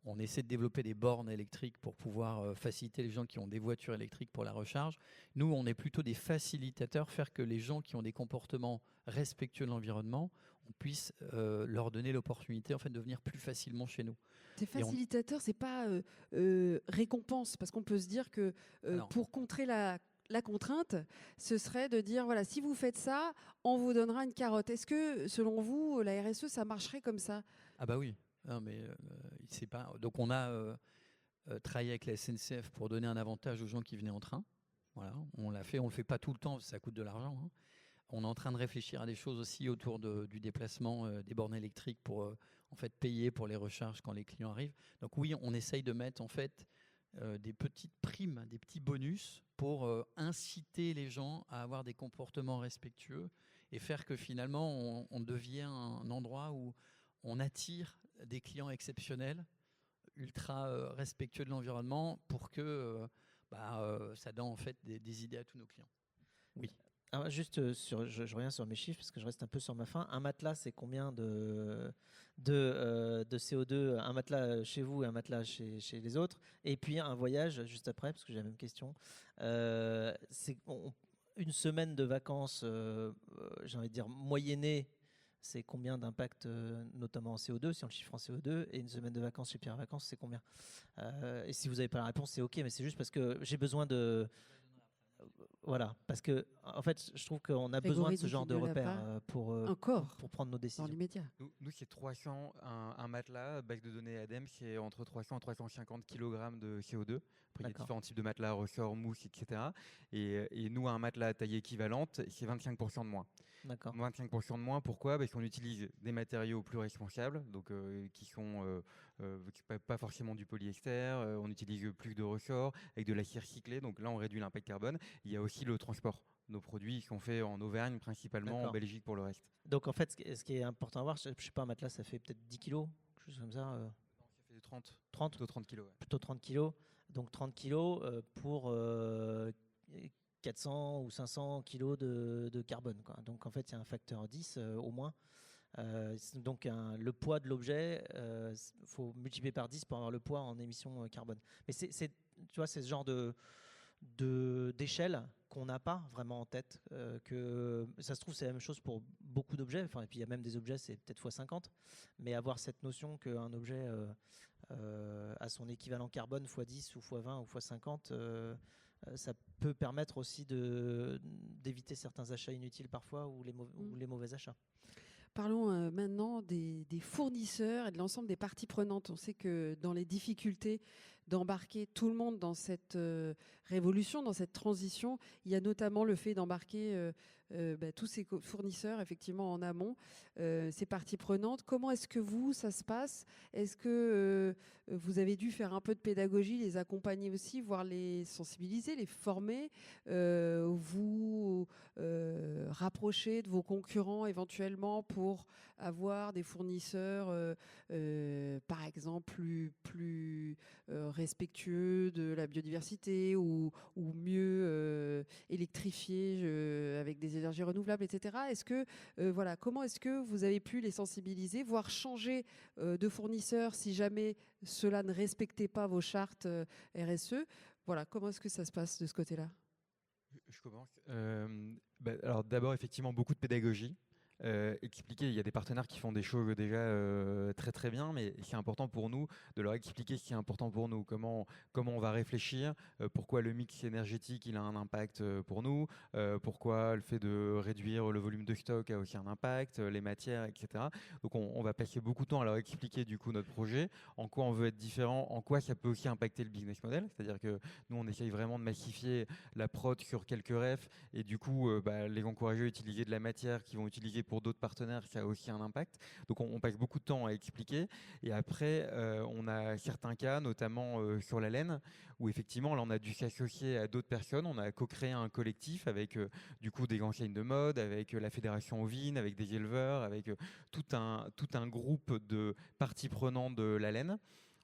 On essaie de développer des bornes électriques pour pouvoir faciliter les gens qui ont des voitures électriques pour la recharge. Nous, on est plutôt des facilitateurs, faire que les gens qui ont des comportements respectueux de l'environnement, on puisse leur donner l'opportunité en fait, de venir plus facilement chez nous. Ces facilitateurs, c'est pas récompense, parce qu'on peut se dire que pour contrer la contrainte, ce serait de dire, voilà, si vous faites ça, on vous donnera une carotte. Est-ce que, selon vous, la RSE, ça marcherait comme ça? Ah bah oui. Non, mais c'est pas. Donc on a travaillé avec la SNCF pour donner un avantage aux gens qui venaient en train. Voilà, on l'a fait. On le fait pas tout le temps, ça coûte de l'argent. Hein. On est en train de réfléchir à des choses aussi autour du déplacement des bornes électriques pour en fait payer pour les recharges quand les clients arrivent. Donc oui, on essaye de mettre en fait des petites primes, des petits bonus pour inciter les gens à avoir des comportements respectueux et faire que finalement on devient un endroit où on attire des clients exceptionnels, ultra respectueux de l'environnement, pour que ça donne en fait des idées à tous nos clients. Oui. Alors juste, je reviens sur mes chiffres parce que je reste un peu sur ma faim. Un matelas, c'est combien de CO2? Un matelas chez vous et un matelas chez les autres. Et puis un voyage juste après, parce que j'ai la même question. Une semaine de vacances, j'ai envie de dire moyennée, c'est combien d'impact, notamment en CO2, si on le chiffre en CO2, et une semaine de vacances chez Pierre Vacances, c'est combien? Et si vous n'avez pas la réponse, c'est OK, mais c'est juste parce que j'ai besoin de... Voilà, parce que en fait, je trouve qu'on a besoin de ce genre de repères pour prendre nos décisions. Dans l'immédiat. Nous, c'est 300, un matelas, base de données ADEME, c'est entre 300 et 350 kg de CO2. Après, il y a différents types de matelas, ressort, mousse, etc. Et nous, un matelas à taille équivalente, c'est 25% de moins. D'accord. 25% de moins, pourquoi? Parce qu'on utilise des matériaux plus responsables, donc qui sont pas forcément du polyester, on utilise plus de ressorts, avec de l'acier recyclé, donc là on réduit l'impact carbone. Il y a aussi le transport. Nos produits sont faits en Auvergne, principalement en Belgique pour le reste. Donc en fait, ce qui est important à voir, je ne sais pas, un matelas, ça fait peut-être 10 kilos, quelque chose comme ça. Non, ça fait 30. 30 Plutôt 30 kilos. Ouais. Plutôt 30 kilos. Donc 30 kilos pour 400 ou 500 kilos de carbone, quoi. Donc en fait, il y a un facteur 10 au moins. Donc le poids de l'objet, faut multiplier par 10 pour avoir le poids en émissions carbone. Mais tu vois, c'est ce genre d'échelle qu'on n'a pas vraiment en tête. Que ça se trouve, c'est la même chose pour beaucoup d'objets. Enfin, et puis il y a même des objets, c'est peut-être x50. Mais avoir cette notion qu'un objet a son équivalent carbone x10 ou x20 ou x50, ça peut permettre aussi d'éviter certains achats inutiles parfois ou les mauvais achats. Parlons maintenant des fournisseurs et de l'ensemble des parties prenantes. On sait que dans les difficultés d'embarquer tout le monde dans cette révolution, dans cette transition, il y a notamment le fait d'embarquer tous ces fournisseurs effectivement en amont, ces parties prenantes. Comment est-ce que ça se passe? Est-ce que vous avez dû faire un peu de pédagogie, les accompagner aussi, voire les sensibiliser, les former, vous rapprocher de vos concurrents éventuellement pour avoir des fournisseurs par exemple plus respectueux de la biodiversité ou mieux électrifiés avec des énergies renouvelables, etc. Est-ce que comment est-ce que vous avez pu les sensibiliser, voire changer de fournisseur si jamais cela ne respectait pas vos chartes RSE? Voilà, comment est-ce que ça se passe de ce côté-là? Je commence. Alors d'abord, effectivement, beaucoup de pédagogie. Expliquer, il y a des partenaires qui font des choses déjà très très bien, mais c'est important pour nous de leur expliquer ce qui est important pour nous, comment on va réfléchir, pourquoi le mix énergétique il a un impact pour nous, pourquoi le fait de réduire le volume de stock a aussi un impact, les matières, etc. Donc on va passer beaucoup de temps à leur expliquer du coup notre projet, en quoi on veut être différent, en quoi ça peut aussi impacter le business model, c'est-à-dire que nous on essaye vraiment de massifier la prod sur quelques refs et du coup les encourager à utiliser de la matière qu'ils vont utiliser pour d'autres partenaires, ça a aussi un impact. Donc on passe beaucoup de temps à expliquer. Et après, on a certains cas, notamment sur la laine, où effectivement, là, on a dû s'associer à d'autres personnes. On a co-créé un collectif avec du coup des enseignes de mode, avec la fédération ovine, avec des éleveurs, avec tout un groupe de parties prenantes de la laine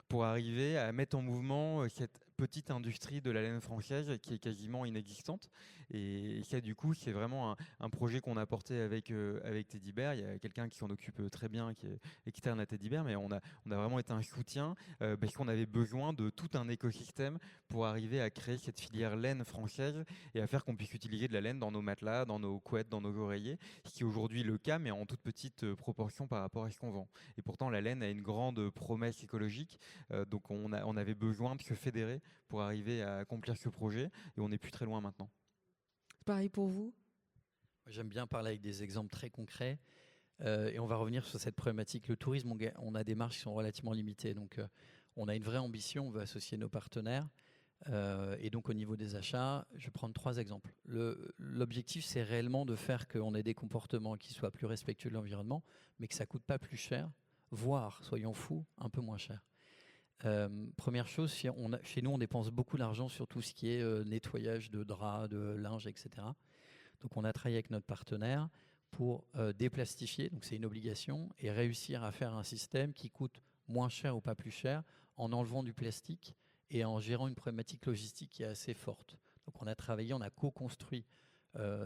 pour arriver à mettre en mouvement cette petite industrie de la laine française qui est quasiment inexistante. Et ça, du coup, c'est vraiment un projet qu'on a porté avec Teddy Bear. Il y a quelqu'un qui s'en occupe très bien, qui est externe à Teddy Bear, mais on a vraiment été un soutien parce qu'on avait besoin de tout un écosystème pour arriver à créer cette filière laine française et à faire qu'on puisse utiliser de la laine dans nos matelas, dans nos couettes, dans nos oreillers, ce qui est aujourd'hui le cas, mais en toute petite proportion par rapport à ce qu'on vend. Et pourtant, la laine a une grande promesse écologique, donc on avait besoin de se fédérer pour arriver à accomplir ce projet, et on n'est plus très loin maintenant. Pareil pour vous? J'aime bien parler avec des exemples très concrets, et on va revenir sur cette problématique. Le tourisme, on a des marges qui sont relativement limitées, donc on a une vraie ambition, on veut associer nos partenaires, et donc au niveau des achats, je vais prendre 3 exemples. L'objectif, c'est réellement de faire qu'on ait des comportements qui soient plus respectueux de l'environnement, mais que ça ne coûte pas plus cher, voire, soyons fous, un peu moins cher. Première chose, chez nous, on dépense beaucoup d'argent sur tout ce qui est nettoyage de draps, de linge, etc. Donc, on a travaillé avec notre partenaire pour déplastifier, donc c'est une obligation, et réussir à faire un système qui coûte moins cher ou pas plus cher en enlevant du plastique et en gérant une problématique logistique qui est assez forte. Donc, on a co-construit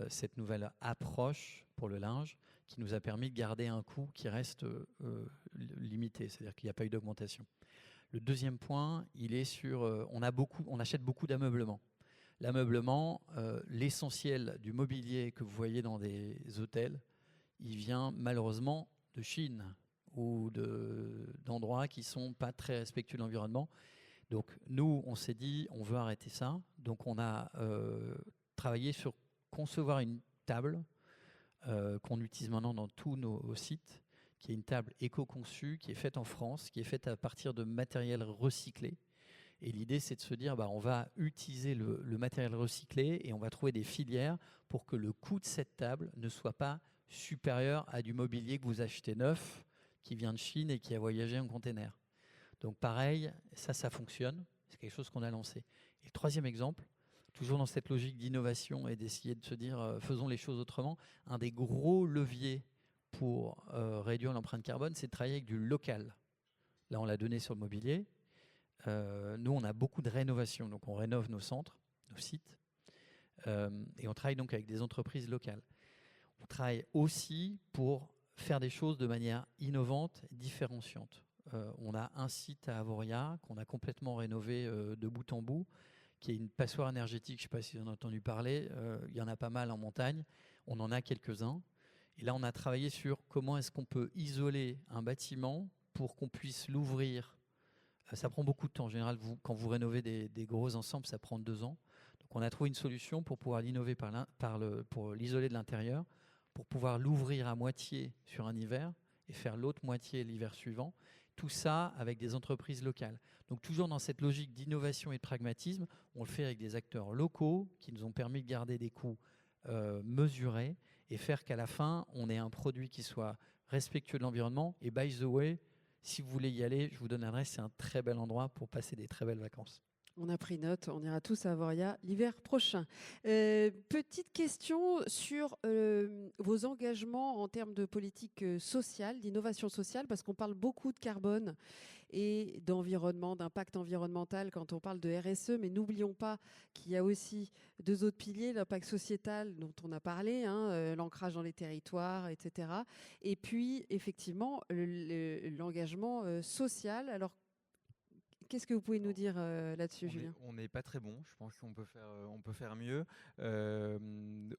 cette nouvelle approche pour le linge qui nous a permis de garder un coût qui reste limité, c'est-à-dire qu'il n'y a pas eu d'augmentation. Le deuxième point, il est sur, on achète beaucoup d'ameublement. L'ameublement, l'essentiel du mobilier que vous voyez dans des hôtels, il vient malheureusement de Chine ou d'endroits qui ne sont pas très respectueux de l'environnement. Donc nous, on s'est dit, on veut arrêter ça. Donc on a travaillé sur concevoir une table qu'on utilise maintenant dans tous nos sites, qui est une table éco-conçue, qui est faite en France, qui est faite à partir de matériel recyclé. Et l'idée, c'est de se dire, on va utiliser le matériel recyclé et on va trouver des filières pour que le coût de cette table ne soit pas supérieur à du mobilier que vous achetez neuf, qui vient de Chine et qui a voyagé en container. Donc pareil, ça fonctionne. C'est quelque chose qu'on a lancé. Et le troisième exemple, toujours dans cette logique d'innovation et d'essayer de se dire, faisons les choses autrement, un des gros leviers pour réduire l'empreinte carbone, c'est de travailler avec du local. Là, on l'a donné sur le mobilier. Nous, on a beaucoup de rénovation, donc on rénove nos centres, nos sites, et on travaille donc avec des entreprises locales. On travaille aussi pour faire des choses de manière innovante, différenciante. On a un site à Avoria qu'on a complètement rénové de bout en bout, qui est une passoire énergétique, je ne sais pas si vous en avez entendu parler, il y en a pas mal en montagne, on en a quelques-uns. Et là, on a travaillé sur comment est-ce qu'on peut isoler un bâtiment pour qu'on puisse l'ouvrir. Ça prend beaucoup de temps. En général, quand vous rénovez des gros ensembles, ça prend 2 ans. Donc, on a trouvé une solution pour pouvoir l'innover pour l'isoler de l'intérieur, pour pouvoir l'ouvrir à moitié sur un hiver et faire l'autre moitié l'hiver suivant. Tout ça avec des entreprises locales. Donc, toujours dans cette logique d'innovation et de pragmatisme, on le fait avec des acteurs locaux qui nous ont permis de garder des coûts mesurer et faire qu'à la fin, on ait un produit qui soit respectueux de l'environnement. Et by the way, si vous voulez y aller, je vous donne l'adresse, c'est un très bel endroit pour passer des très belles vacances. On a pris note, on ira tous à Avoria l'hiver prochain. Petite question sur vos engagements en termes de politique sociale, d'innovation sociale, parce qu'on parle beaucoup de carbone et d'environnement, d'impact environnemental quand on parle de RSE, mais n'oublions pas qu'il y a aussi 2 autres piliers, l'impact sociétal dont on a parlé, l'ancrage dans les territoires, etc. Et puis, effectivement, l'engagement social. Alors, qu'est-ce que vous pouvez nous dire là-dessus, Julien ? On n'est pas très bon. Je pense qu'on peut faire mieux.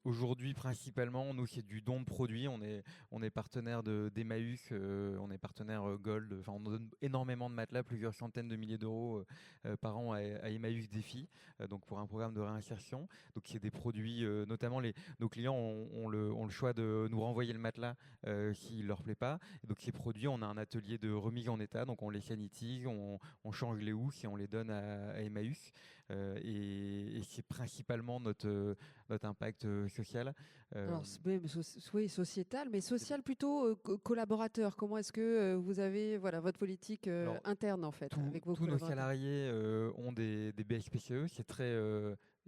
Aujourd'hui, principalement, nous, c'est du don de produits. On est partenaire d'Emmaüs, on est partenaire Gold. Enfin, on donne énormément de matelas, plusieurs centaines de milliers d'euros par an à Emmaüs Défi, donc pour un programme de réinsertion. Donc, c'est des produits, notamment nos clients ont le choix de nous renvoyer le matelas s'il ne leur plaît pas. Et donc, ces produits, on a un atelier de remise en état. Donc, on les sanitise, on change les housses et on les donne à Emmaüs. Et c'est principalement notre impact social. Alors, oui, sociétal, mais social plutôt collaborateur. Comment est-ce que vous avez votre politique interne, en fait, avec vos tous nos collaborateurs ? salariés ont des BSPCE.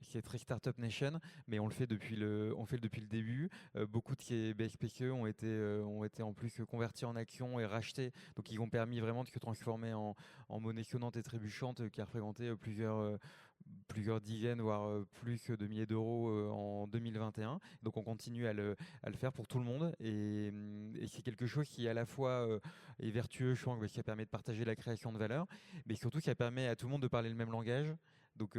C'est très Startup Nation, mais on le fait depuis le début. Beaucoup de ces BSPCE ont été en plus convertis en actions et rachetés. Donc, ils ont permis vraiment de se transformer en monnaie sonnante et trébuchante qui a représenté plusieurs dizaines, voire plus de milliers d'euros en 2021. Donc, on continue à le faire pour tout le monde. Et c'est quelque chose qui, à la fois, est vertueux, je pense, parce que ça permet de partager la création de valeur, mais surtout, ça permet à tout le monde de parler le même langage. Donc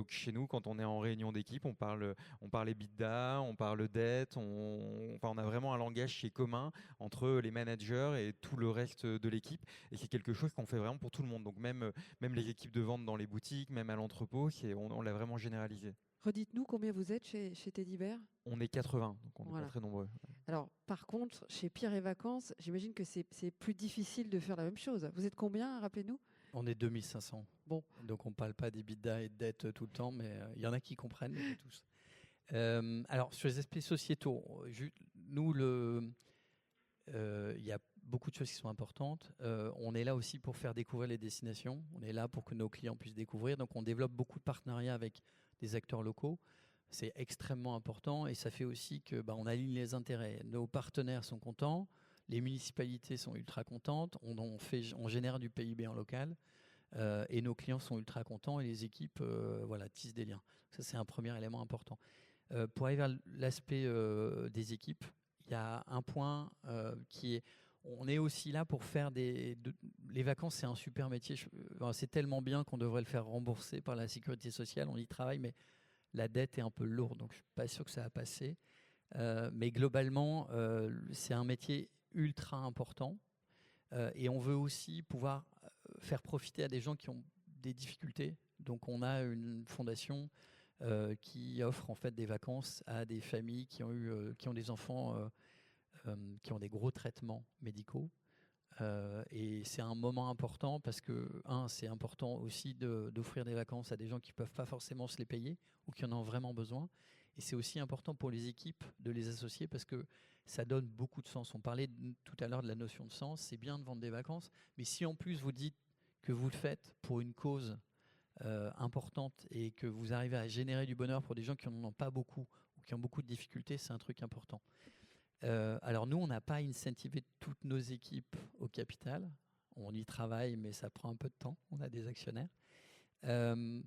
chez nous, quand on est en réunion d'équipe, on parle EBITDA, on parle dette, on a vraiment un langage qui est commun entre les managers et tout le reste de l'équipe. Et c'est quelque chose qu'on fait vraiment pour tout le monde. Donc même les équipes de vente dans les boutiques, même à l'entrepôt, on l'a vraiment généralisé. Redites-nous combien vous êtes chez Teddy Bear ? On est 80, donc on n'est Voilà. pas très nombreux. Alors, par contre, chez Pierre et Vacances, j'imagine que c'est plus difficile de faire la même chose. Vous êtes combien, rappelez-nous ? On est 2500. Bon. Donc on ne parle pas d'EBITDA et de dette tout le temps, mais il y en a qui comprennent, mais pas tous. Alors sur les aspects sociétaux, nous, il y a beaucoup de choses qui sont importantes. On est là aussi pour faire découvrir les destinations. On est là pour que nos clients puissent découvrir. Donc on développe beaucoup de partenariats avec des acteurs locaux. C'est extrêmement important et ça fait aussi que on aligne les intérêts. Nos partenaires sont contents, les municipalités sont ultra contentes, on génère du PIB en local. Et nos clients sont ultra contents et les équipes tissent des liens. Ça, c'est un premier élément important. Pour arriver à l'aspect des équipes, il y a un point qui est, on est aussi là pour faire les vacances, c'est un super métier. C'est tellement bien qu'on devrait le faire rembourser par la sécurité sociale. On y travaille, mais la dette est un peu lourde, donc je ne suis pas sûr que ça va passer. Mais globalement, c'est un métier ultra important. Et on veut aussi pouvoir faire profiter à des gens qui ont des difficultés. Donc on a une fondation qui offre en fait des vacances à des familles qui ont des enfants qui ont des gros traitements médicaux. Et c'est un moment important parce que, c'est important aussi d'offrir des vacances à des gens qui ne peuvent pas forcément se les payer ou qui en ont vraiment besoin. Et c'est aussi important pour les équipes de les associer parce que ça donne beaucoup de sens. On parlait tout à l'heure de la notion de sens. C'est bien de vendre des vacances, mais si en plus vous dites que vous le faites pour une cause importante et que vous arrivez à générer du bonheur pour des gens qui n'en ont pas beaucoup ou qui ont beaucoup de difficultés, c'est un truc important. Alors nous, on n'a pas incentivé toutes nos équipes au capital. On y travaille, mais ça prend un peu de temps. On a des actionnaires.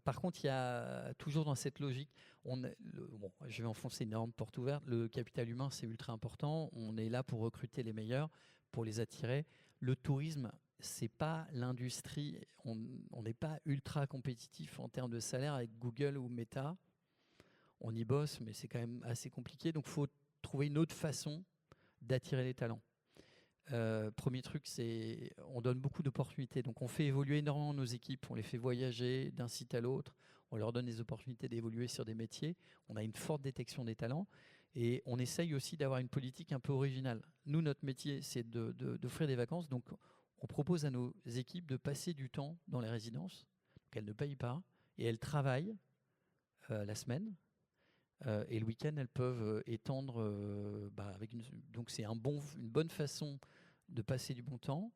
Par contre, il y a toujours dans cette logique, je vais enfoncer une énorme porte ouverte, le capital humain, c'est ultra important. On est là pour recruter les meilleurs, pour les attirer. Le tourisme, c'est pas l'industrie. On n'est pas ultra compétitif en termes de salaire avec Google ou Meta. On y bosse, mais c'est quand même assez compliqué. Donc, il faut trouver une autre façon d'attirer les talents. Premier truc, c'est on donne beaucoup d'opportunités. Donc on fait évoluer énormément nos équipes, on les fait voyager d'un site à l'autre, on leur donne des opportunités d'évoluer sur des métiers. On a une forte détection des talents et on essaye aussi d'avoir une politique un peu originale. Nous, notre métier, c'est d'offrir des vacances. Donc on propose à nos équipes de passer du temps dans les résidences. Donc elles ne payent pas et elles travaillent la semaine. Et le week-end, elles peuvent étendre. Donc c'est une bonne façon de passer du bon temps.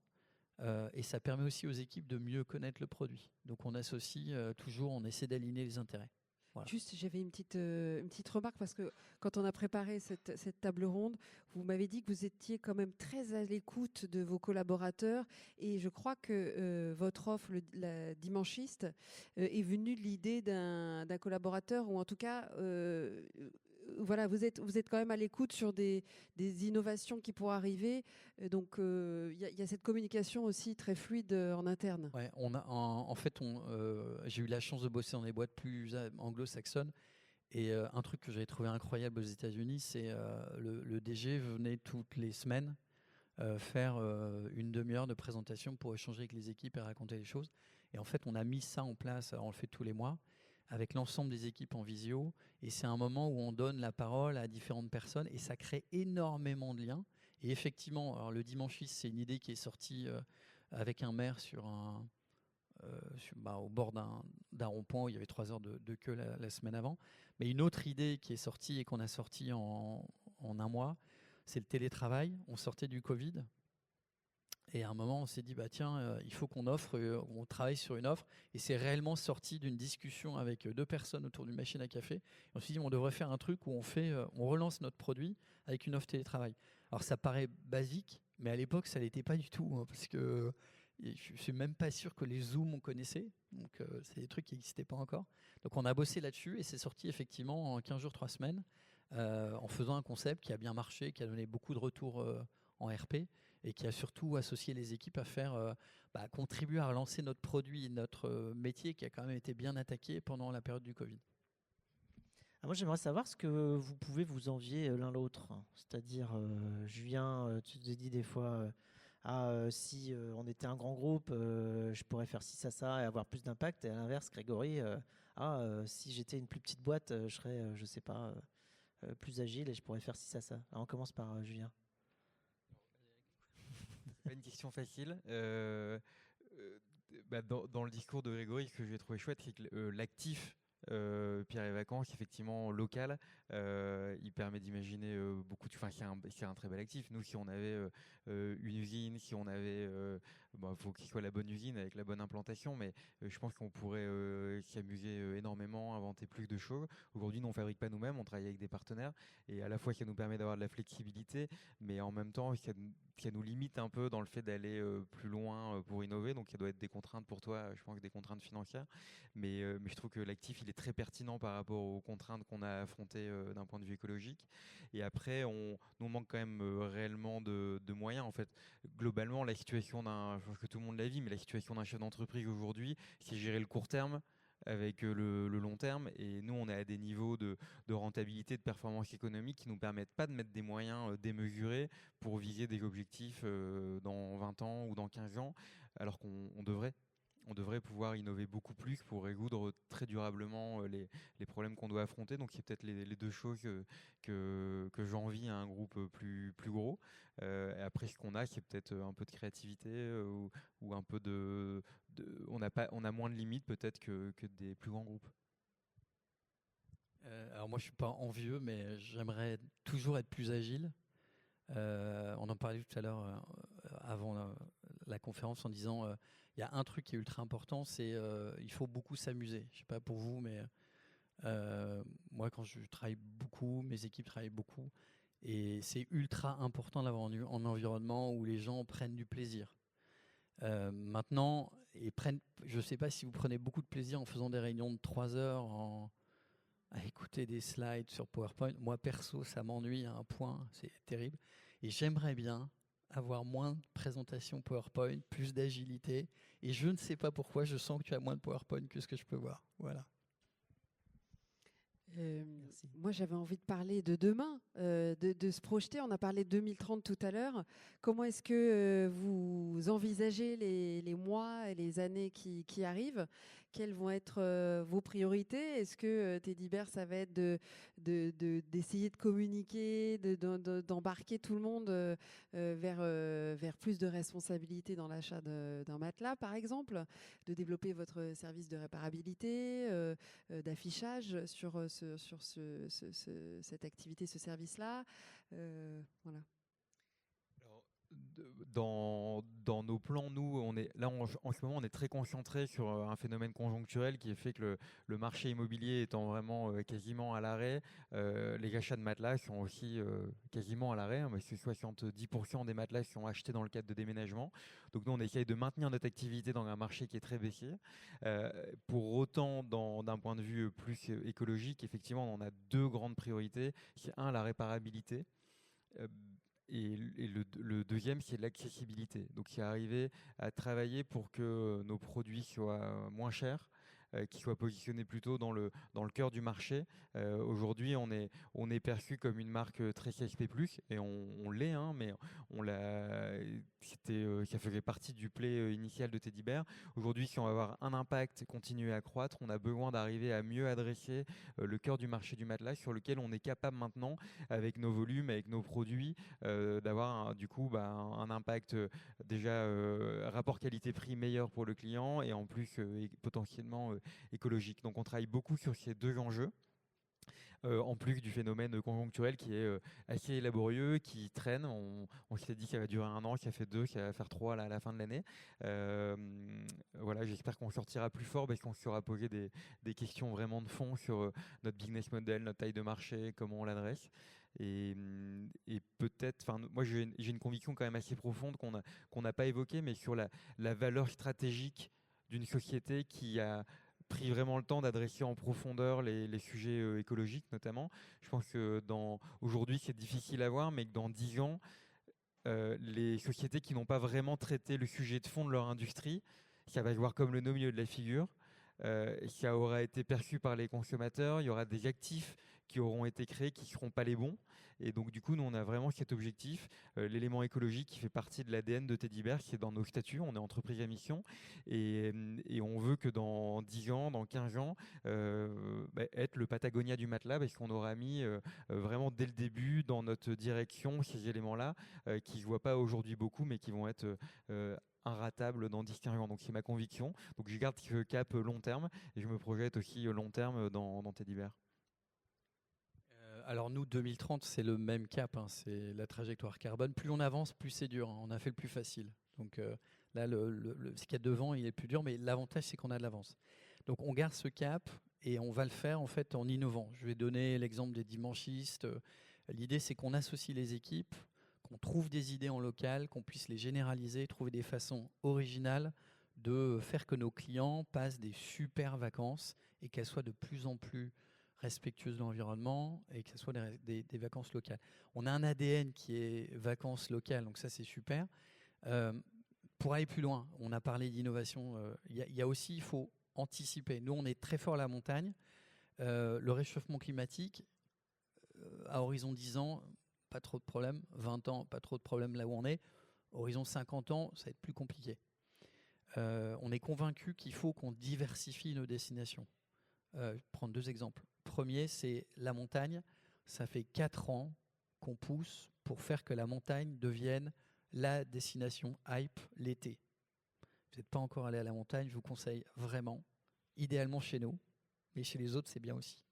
Et ça permet aussi aux équipes de mieux connaître le produit. Donc on associe toujours, on essaie d'aligner les intérêts. Voilà. Juste, j'avais une petite remarque parce que quand on a préparé cette table ronde, vous m'avez dit que vous étiez quand même très à l'écoute de vos collaborateurs et je crois que votre offre, la Dimanchiste, est venue de l'idée d'un collaborateur ou en tout cas, voilà, vous êtes quand même à l'écoute sur des innovations qui pourraient arriver. Donc, il y a cette communication aussi très fluide en interne. Ouais, en fait, j'ai eu la chance de bosser dans des boîtes plus anglo-saxonnes. Et un truc que j'avais trouvé incroyable aux États-Unis, c'est le DG venait toutes les semaines faire une demi-heure de présentation pour échanger avec les équipes et raconter les choses. Et en fait, on a mis ça en place, on le fait tous les mois, avec l'ensemble des équipes en visio. Et c'est un moment où on donne la parole à différentes personnes et ça crée énormément de liens. Et effectivement, alors le dimanche, c'est une idée qui est sortie avec un maire au bord d'un rond-point où il y avait 3 heures de queue la semaine avant. Mais une autre idée qui est sortie et qu'on a sortie en un mois, c'est le télétravail. On sortait du Covid. Et à un moment, on s'est dit, il faut qu'on on travaille sur une offre. Et c'est réellement sorti d'une discussion avec 2 personnes autour d'une machine à café. Et on s'est dit, on devrait faire un truc où on relance notre produit avec une offre télétravail. Alors ça paraît basique, mais à l'époque, ça ne l'était pas du tout. Parce que je ne suis même pas sûr que les Zooms, on connaissait. Donc c'est des trucs qui n'existaient pas encore. Donc on a bossé là-dessus et c'est sorti effectivement en 15 jours, 3 semaines, en faisant un concept qui a bien marché, qui a donné beaucoup de retours en RP. Et qui a surtout associé les équipes à contribuer à relancer notre produit et notre métier qui a quand même été bien attaqué pendant la période du Covid. Moi, j'aimerais savoir ce que vous pouvez vous envier l'un l'autre. C'est-à-dire, Julien, tu te dis des fois, si on était un grand groupe, je pourrais faire ci, ça et avoir plus d'impact. Et à l'inverse, Grégory, si j'étais une plus petite boîte, je serais, je sais pas, plus agile et je pourrais faire ci, ça. Alors, on commence par Julien. Pas une question facile. Dans le discours de Grégory, ce que j'ai trouvé chouette, c'est que l'actif Pierre et Vacances, effectivement local, il permet d'imaginer beaucoup de. Enfin, c'est un très bel actif. Nous, si on avait une usine, si on avait, faut qu'il soit la bonne usine avec la bonne implantation, mais je pense qu'on pourrait s'amuser énormément, inventer plus de choses. Aujourd'hui, nous on fabrique pas nous-mêmes, on travaille avec des partenaires, et à la fois ça nous permet d'avoir de la flexibilité, mais en même temps ça nous limite un peu dans le fait d'aller plus loin pour innover. Donc, ça doit être des contraintes pour toi, je pense, des contraintes financières, mais je trouve que l'actif il est très pertinent par rapport aux contraintes qu'on a affrontées d'un point de vue écologique. Et après, nous manque quand même réellement de moyens. En fait, globalement, la situation je pense que tout le monde la vit, mais la situation d'un chef d'entreprise aujourd'hui, c'est gérer le court terme avec le long terme. Et nous, on est à des niveaux de rentabilité, de performance économique qui ne nous permettent pas de mettre des moyens démesurés pour viser des objectifs dans 20 ans ou dans 15 ans, alors qu'on devrait. On devrait pouvoir innover beaucoup plus pour résoudre très durablement les problèmes qu'on doit affronter. Donc, c'est peut-être les 2 choses que j'envie à un groupe plus gros. Et après, ce qu'on a, c'est peut-être un peu de créativité ou un peu on a moins de limites peut-être que des plus grands groupes. Alors moi, je suis pas envieux, mais j'aimerais toujours être plus agile. On en parlait tout à l'heure avant la conférence en disant il y a un truc qui est ultra important, c'est il faut beaucoup s'amuser. Je sais pas pour vous, mais moi quand je travaille beaucoup, mes équipes travaillent beaucoup, et c'est ultra important d'avoir un environnement où les gens prennent du plaisir. Maintenant, je sais pas si vous prenez beaucoup de plaisir en faisant des réunions de 3 heures à écouter des slides sur PowerPoint. Moi perso, ça m'ennuie à un point, c'est terrible. Et j'aimerais bien avoir moins de présentations PowerPoint, plus d'agilité. Et je ne sais pas pourquoi, je sens que tu as moins de PowerPoint que ce que je peux voir. Voilà. Moi, j'avais envie de parler de demain, de se projeter. On a parlé de 2030 tout à l'heure. Comment est-ce que vous envisagez les mois et les années qui arrivent? quelles vont être vos priorités? Est-ce que Teddy Bear, ça va être d'essayer de communiquer, d'embarquer tout le monde vers plus de responsabilité dans l'achat d'un matelas, par exemple, de développer votre service de réparabilité, d'affichage sur cette activité, ce service-là, voilà. Dans nos plans, nous, on est là en ce moment, on est très concentré sur un phénomène conjoncturel qui fait que le marché immobilier étant vraiment quasiment à l'arrêt, les achats de matelas sont aussi quasiment à l'arrêt. Hein, mais c'est 70% des matelas qui sont achetés dans le cadre de déménagement. Donc nous, on essaye de maintenir notre activité dans un marché qui est très baissier. Pour autant, d'un point de vue plus écologique, effectivement, on a deux grandes priorités. C'est la réparabilité. Et le deuxième, c'est l'accessibilité. Donc, c'est arriver à travailler pour que nos produits soient moins chers, qu'ils soient positionnés plutôt dans le cœur du marché. Aujourd'hui, on est perçu comme une marque très CSP+, et on l'est, hein, mais ça faisait partie du play initial de Teddy Bear. Aujourd'hui, si on va avoir un impact et continuer à croître, on a besoin d'arriver à mieux adresser le cœur du marché du matelas, sur lequel on est capable maintenant, avec nos volumes, avec nos produits, d'avoir du coup un impact déjà rapport qualité-prix meilleur pour le client, et en plus potentiellement écologique. Donc on travaille beaucoup sur ces deux enjeux. En plus du phénomène conjoncturel qui est assez laborieux, qui traîne. On s'est dit que ça va durer 1 an, ça fait 2, ça va faire 3 à la fin de l'année. Voilà, j'espère qu'on sortira plus fort parce qu'on se sera posé des questions vraiment de fond sur notre business model, notre taille de marché, comment on l'adresse. Et peut-être, moi j'ai une conviction quand même assez profonde qu'on n'a pas évoquée, mais sur la valeur stratégique d'une société qui a pris vraiment le temps d'adresser en profondeur les sujets écologiques notamment. Je pense que aujourd'hui c'est difficile à voir, mais que dans 10 ans, les sociétés qui n'ont pas vraiment traité le sujet de fond de leur industrie, ça va se voir comme le nez au milieu de la figure. Ça aura été perçu par les consommateurs, il y aura des actifs qui auront été créés qui ne seront pas les bons. Et donc du coup, nous, on a vraiment cet objectif, l'élément écologique qui fait partie de l'ADN de Teddy Bear, qui est dans nos statuts, on est entreprise à mission, et on veut que dans 10 ans, dans 15 ans, être le Patagonia du matelas, parce qu'on aura mis vraiment dès le début dans notre direction ces éléments-là, qui ne se voient pas aujourd'hui beaucoup, mais qui vont être inratable dans 10-15 ans. Donc c'est ma conviction. Donc je garde ce cap long terme, et je me projette aussi long terme dans Teddy Bear. Alors nous, 2030, c'est le même cap, hein, c'est la trajectoire carbone. Plus on avance, plus c'est dur, hein. On a fait le plus facile. Donc là, ce qu'il y a devant, il est plus dur, mais l'avantage, c'est qu'on a de l'avance. Donc on garde ce cap et on va le faire en fait en innovant. Je vais donner l'exemple des dimanchistes. L'idée, c'est qu'on associe les équipes, qu'on trouve des idées en local, qu'on puisse les généraliser, trouver des façons originales de faire que nos clients passent des super vacances et qu'elles soient de plus en plus respectueuses de l'environnement et que ce soit des vacances locales. On a un ADN qui est vacances locales, donc ça c'est super. Pour aller plus loin, on a parlé d'innovation. Il faut anticiper. Nous, on est très fort à la montagne. Le réchauffement climatique, à horizon 10 ans, pas trop de problèmes. 20 ans, pas trop de problèmes là où on est. Horizon 50 ans, ça va être plus compliqué. On est convaincu qu'il faut qu'on diversifie nos destinations. Prendre 2 exemples. Premier, c'est la montagne. Ça fait 4 ans qu'on pousse pour faire que la montagne devienne la destination hype l'été. Vous n'êtes pas encore allé à la montagne, je vous conseille vraiment, idéalement chez nous, mais chez les autres, c'est bien aussi.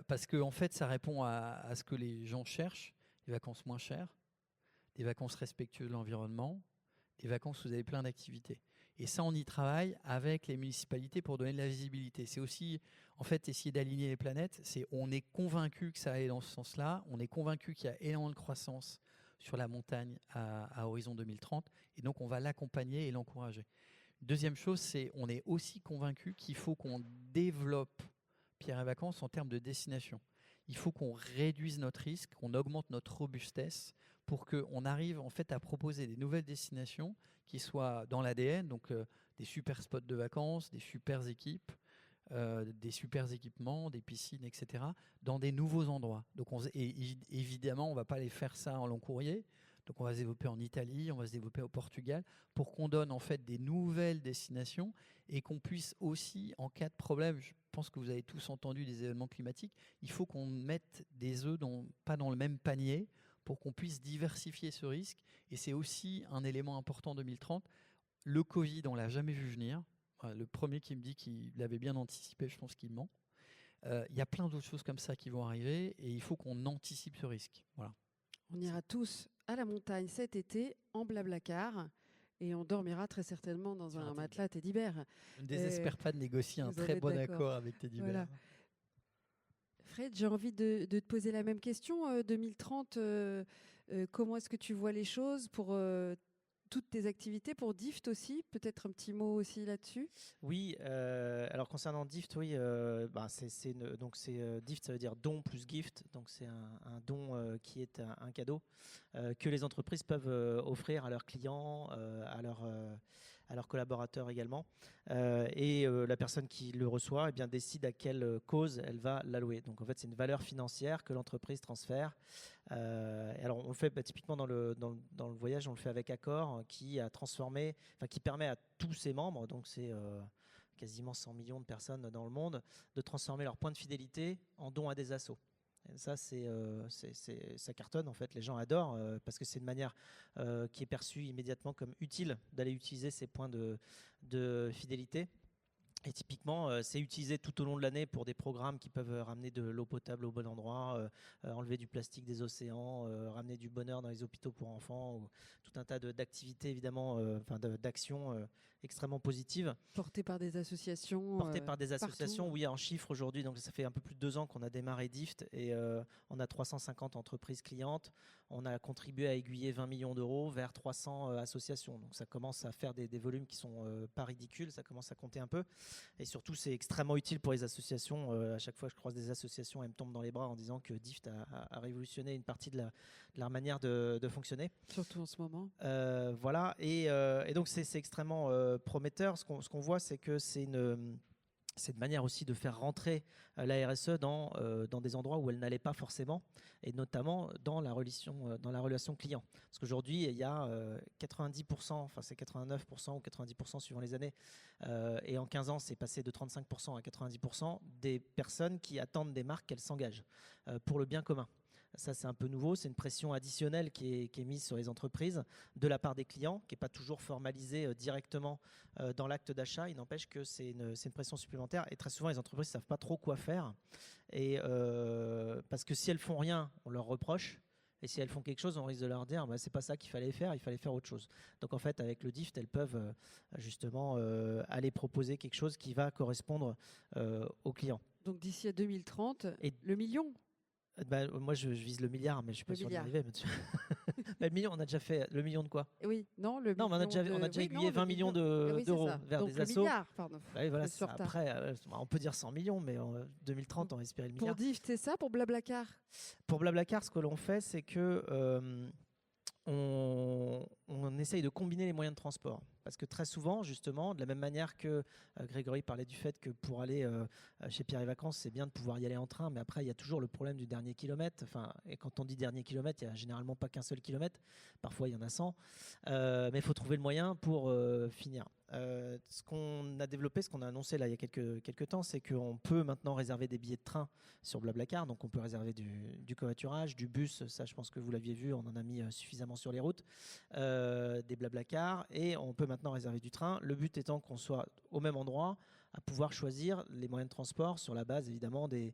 Parce que en fait, ça répond à ce que les gens cherchent, des vacances moins chères, des vacances respectueuses de l'environnement, des vacances où vous avez plein d'activités. Et ça, on y travaille avec les municipalités pour donner de la visibilité. C'est aussi, en fait, essayer d'aligner les planètes. On est convaincu que ça allait dans ce sens-là. On est convaincu qu'il y a énormément de croissance sur la montagne à horizon 2030. Et donc, on va l'accompagner et l'encourager. Deuxième chose, c'est on est aussi convaincu qu'il faut qu'on développe Pierre et Vacances en termes de destination. Il faut qu'on réduise notre risque, qu'on augmente notre robustesse pour qu'on arrive en fait à proposer des nouvelles destinations qui soient dans l'ADN, donc des super spots de vacances, des super équipes, des super équipements, des piscines, etc., dans des nouveaux endroits. Donc évidemment, on ne va pas aller faire ça en long courrier. Donc on va se développer en Italie, on va se développer au Portugal, pour qu'on donne en fait des nouvelles destinations et qu'on puisse aussi, en cas de problème, je pense que vous avez tous entendu des événements climatiques, il faut qu'on mette des œufs pas dans le même panier pour qu'on puisse diversifier ce risque. Et c'est aussi un élément important en 2030. Le Covid, on ne l'a jamais vu venir. Voilà, le premier qui me dit qu'il l'avait bien anticipé, je pense qu'il ment. Il y a plein d'autres choses comme ça qui vont arriver et il faut qu'on anticipe ce risque. Voilà. On ira tous à la montagne cet été en Blablacar et on dormira très certainement dans un matelas Teddy Bear. Je ne désespère pas de négocier un très bon accord avec Teddy Bear. Fred, j'ai envie de te poser la même question. 2030, comment est-ce que tu vois les choses pour toutes tes activités, pour DIFT aussi? Peut-être un petit mot aussi là-dessus? Oui, alors concernant DIFT, oui, DIFT, ça veut dire don plus gift, donc c'est un don qui est un cadeau que les entreprises peuvent offrir à leurs clients, à leurs collaborateurs également. La personne qui le reçoit décide à quelle cause elle va l'allouer. Donc en fait, c'est une valeur financière que l'entreprise transfère. Alors on le fait typiquement dans le voyage, on le fait avec Accor qui permet à tous ses membres, donc c'est quasiment 100 millions de personnes dans le monde, de transformer leurs points de fidélité en dons à des assos. Et ça, ça cartonne en fait. Les gens adorent parce que c'est une manière qui est perçue immédiatement comme utile d'aller utiliser ces points de fidélité. Et typiquement, c'est utilisé tout au long de l'année pour des programmes qui peuvent ramener de l'eau potable au bon endroit, enlever du plastique des océans, ramener du bonheur dans les hôpitaux pour enfants, ou tout un tas d'activités évidemment, d'actions extrêmement positives. Portées par des associations. Partout. Oui, en chiffres aujourd'hui, donc ça fait un peu plus de 2 ans qu'on a démarré DIFT et on a 350 entreprises clientes. On a contribué à aiguiller 20 millions d'euros vers 300 associations. Donc ça commence à faire des volumes qui sont pas ridicules, ça commence à compter un peu. Et surtout, c'est extrêmement utile pour les associations. À chaque fois que je croise des associations, elles me tombent dans les bras en disant que DIFT a révolutionné une partie de leur manière de fonctionner. Surtout en ce moment. Voilà. Et donc, c'est extrêmement prometteur. Ce qu'on voit, c'est que c'est une manière aussi de faire rentrer la RSE dans des endroits où elle n'allait pas forcément, et notamment dans la relation client. Parce qu'aujourd'hui, il y a 90%, enfin c'est 89% ou 90% suivant les années, et en 15 ans, c'est passé de 35% à 90% des personnes qui attendent des marques qu'elles s'engagent pour le bien commun. Ça, c'est un peu nouveau. C'est une pression additionnelle qui est mise sur les entreprises de la part des clients, qui n'est pas toujours formalisée directement dans l'acte d'achat. Il n'empêche que c'est une pression supplémentaire. Et très souvent, les entreprises ne savent pas trop quoi faire. Et parce que si elles font rien, on leur reproche. Et si elles font quelque chose, on risque de leur dire c'est pas ça qu'il fallait faire, il fallait faire autre chose. Donc en fait, avec le DIFT, elles peuvent justement aller proposer quelque chose qui va correspondre aux clients. Donc d'ici à 2030, le million? Moi, je vise le milliard, mais je suis pas sûr d'y arriver. Le million, on a déjà fait le million de quoi? Oui, non, le non, million. On a déjà aiguillé 20 millions d'euros vers donc des assos. Le milliard, pardon. Voilà, après, on peut dire 100 millions, mais en 2030, on va espérer le milliard. Pour DIFT, c'est ça, pour Blablacar? Pour Blablacar, ce que l'on fait, c'est que on essaye de combiner les moyens de transport. Parce que très souvent, justement, de la même manière que Grégory parlait du fait que pour aller chez Pierre et Vacances, c'est bien de pouvoir y aller en train, mais après, il y a toujours le problème du dernier kilomètre. Et quand on dit dernier kilomètre, il n'y a généralement pas qu'un seul kilomètre. Parfois, il y en a 100. Mais il faut trouver le moyen pour finir. Ce qu'on a développé, ce qu'on a annoncé là il y a quelques temps, c'est qu'on peut maintenant réserver des billets de train sur Blablacar. Donc on peut réserver du covoiturage, du bus, ça je pense que vous l'aviez vu, on en a mis suffisamment sur les routes, des Blablacar, et on peut maintenant réserver du train. Le but étant qu'on soit au même endroit, à pouvoir choisir les moyens de transport sur la base évidemment des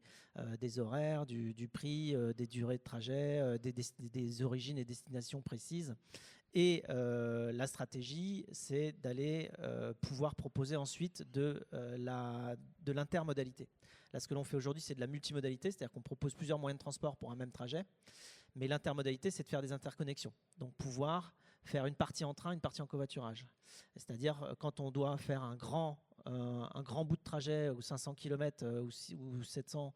horaires, du prix, des durées de trajet, des origines et destinations précises. Et la stratégie, c'est d'aller pouvoir proposer ensuite de l'intermodalité. Là, ce que l'on fait aujourd'hui, c'est de la multimodalité, c'est-à-dire qu'on propose plusieurs moyens de transport pour un même trajet. Mais l'intermodalité, c'est de faire des interconnexions. Donc pouvoir faire une partie en train, une partie en covoiturage. C'est-à-dire quand on doit faire un grand bout de trajet, ou 500 km ou 700,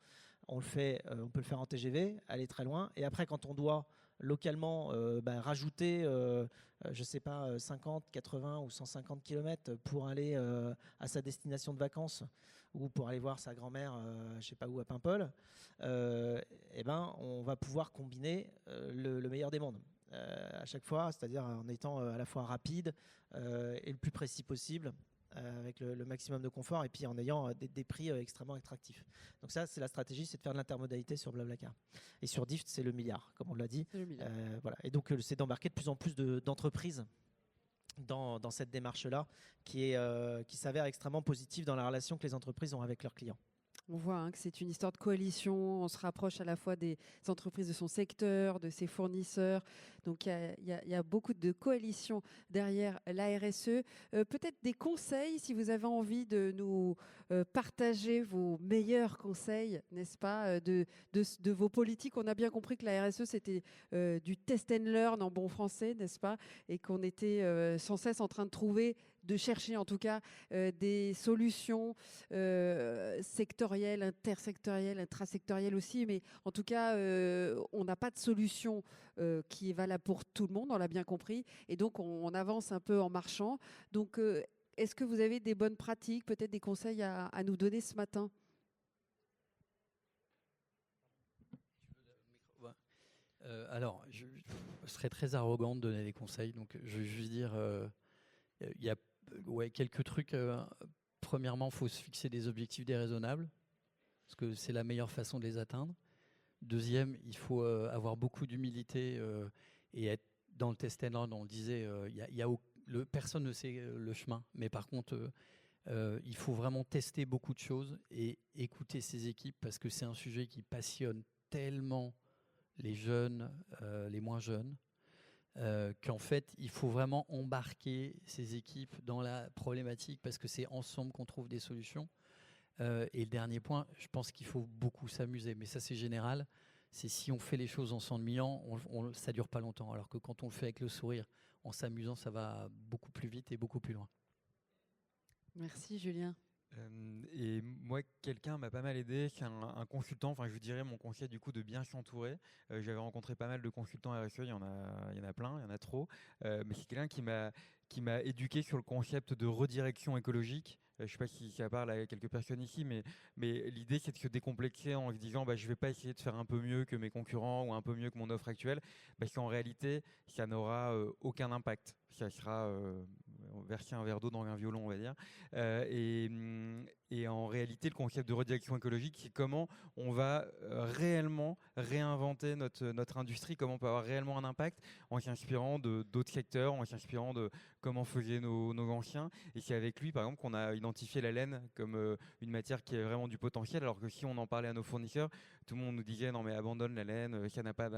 on peut le faire en TGV, aller très loin. Et après, quand on doit localement rajouter, je sais pas, 50, 80 ou 150 km pour aller à sa destination de vacances ou pour aller voir sa grand-mère, je sais pas où, à Paimpol, on va pouvoir combiner le meilleur des mondes. à chaque fois, c'est-à-dire en étant à la fois rapide et le plus précis possible, avec le maximum de confort, et puis en ayant des prix extrêmement attractifs. Donc ça, c'est la stratégie, c'est de faire de l'intermodalité sur Blablacar. Et sur Dift, c'est le milliard, comme on l'a dit. Voilà. Et donc, c'est d'embarquer de plus en plus d'entreprises dans cette démarche-là, qui s'avère extrêmement positive dans la relation que les entreprises ont avec leurs clients. On voit que c'est une histoire de coalition. On se rapproche à la fois des entreprises de son secteur, de ses fournisseurs. Donc, il y a beaucoup de coalitions derrière la RSE. Peut-être des conseils, si vous avez envie de nous partager vos meilleurs conseils, n'est-ce pas, de vos politiques. On a bien compris que la RSE, c'était du test and learn en bon français, n'est-ce pas, et qu'on était sans cesse en train de chercher en tout cas des solutions sectorielles, intersectorielles, intrasectorielles aussi, mais en tout cas, on n'a pas de solution qui est valable pour tout le monde, on l'a bien compris, et donc on avance un peu en marchant. Donc, est-ce que vous avez des bonnes pratiques, peut-être des conseils à nous donner ce matin ? Alors, je serais très arrogant de donner des conseils, donc je vais juste dire, il y a quelques trucs. Premièrement, il faut se fixer des objectifs déraisonnables, parce que c'est la meilleure façon de les atteindre. Deuxième, il faut avoir beaucoup d'humilité et être dans le test and learn. On le disait, personne ne sait le chemin, mais par contre, il faut vraiment tester beaucoup de choses et écouter ses équipes, parce que c'est un sujet qui passionne tellement les jeunes, les moins jeunes, qu'en fait, il faut vraiment embarquer ces équipes dans la problématique, parce que c'est ensemble qu'on trouve des solutions. Et le dernier point, je pense qu'il faut beaucoup s'amuser, mais ça c'est général. C'est si on fait les choses en s'ennuyant, ça dure pas longtemps. Alors que quand on le fait avec le sourire, en s'amusant, ça va beaucoup plus vite et beaucoup plus loin. Merci Julien. Et moi, quelqu'un m'a pas mal aidé, c'est un consultant, enfin je vous dirais mon conseil du coup de bien s'entourer. J'avais rencontré pas mal de consultants RSE, il y en a plein, il y en a trop, mais c'est quelqu'un qui m'a éduqué sur le concept de redirection écologique. Je ne sais pas si ça parle à quelques personnes ici, mais l'idée c'est de se décomplexer en se disant je ne vais pas essayer de faire un peu mieux que mes concurrents ou un peu mieux que mon offre actuelle, parce qu'en réalité ça n'aura aucun impact. Ça sera verser un verre d'eau dans un violon, on va dire. Et en réalité, le concept de redirection écologique, c'est comment on va réellement réinventer notre industrie, comment on peut avoir réellement un impact en s'inspirant d'autres secteurs, en s'inspirant de comment faisaient nos anciens. Et c'est avec lui, par exemple, qu'on a identifié la laine comme une matière qui a vraiment du potentiel, alors que si on en parlait à nos fournisseurs, tout le monde nous disait non mais abandonne la laine, ça n'a pas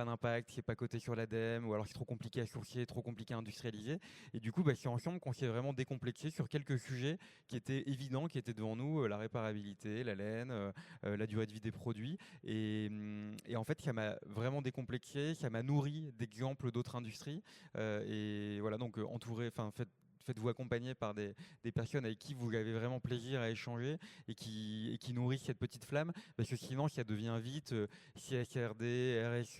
d'impact, c'est pas coté sur l'ADEME, ou alors c'est trop compliqué à sourcer, trop compliqué à industrialiser. Et du coup, c'est ensemble qu'on s'est vraiment décomplexé sur quelques sujets qui étaient évidents, qui étaient devant nous, la réparabilité, la laine, la durée de vie des produits. Et en fait, ça m'a vraiment décomplexé, ça m'a nourri d'exemples d'autres industries. Et voilà, donc faites-vous accompagner par des personnes avec qui vous avez vraiment plaisir à échanger et qui nourrissent cette petite flamme, parce que sinon ça devient vite CSRD, RSE,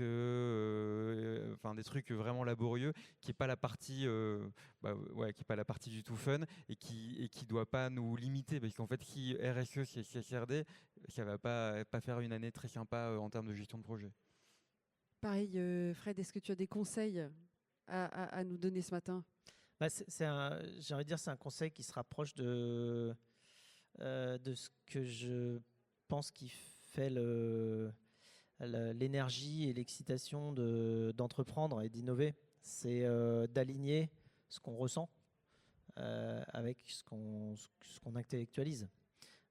des trucs vraiment laborieux qui n'est pas la partie qui est pas la partie du tout fun et qui doit pas nous limiter, parce qu'en fait si RSE c'est CSRD, ça va pas faire une année très sympa en termes de gestion de projet. Pareil, Fred, est-ce que tu as des conseils à nous donner ce matin ? J'ai envie de dire, c'est un conseil qui se rapproche de ce que je pense qui fait l'énergie et l'excitation d'entreprendre et d'innover. C'est d'aligner ce qu'on ressent avec ce qu'on intellectualise.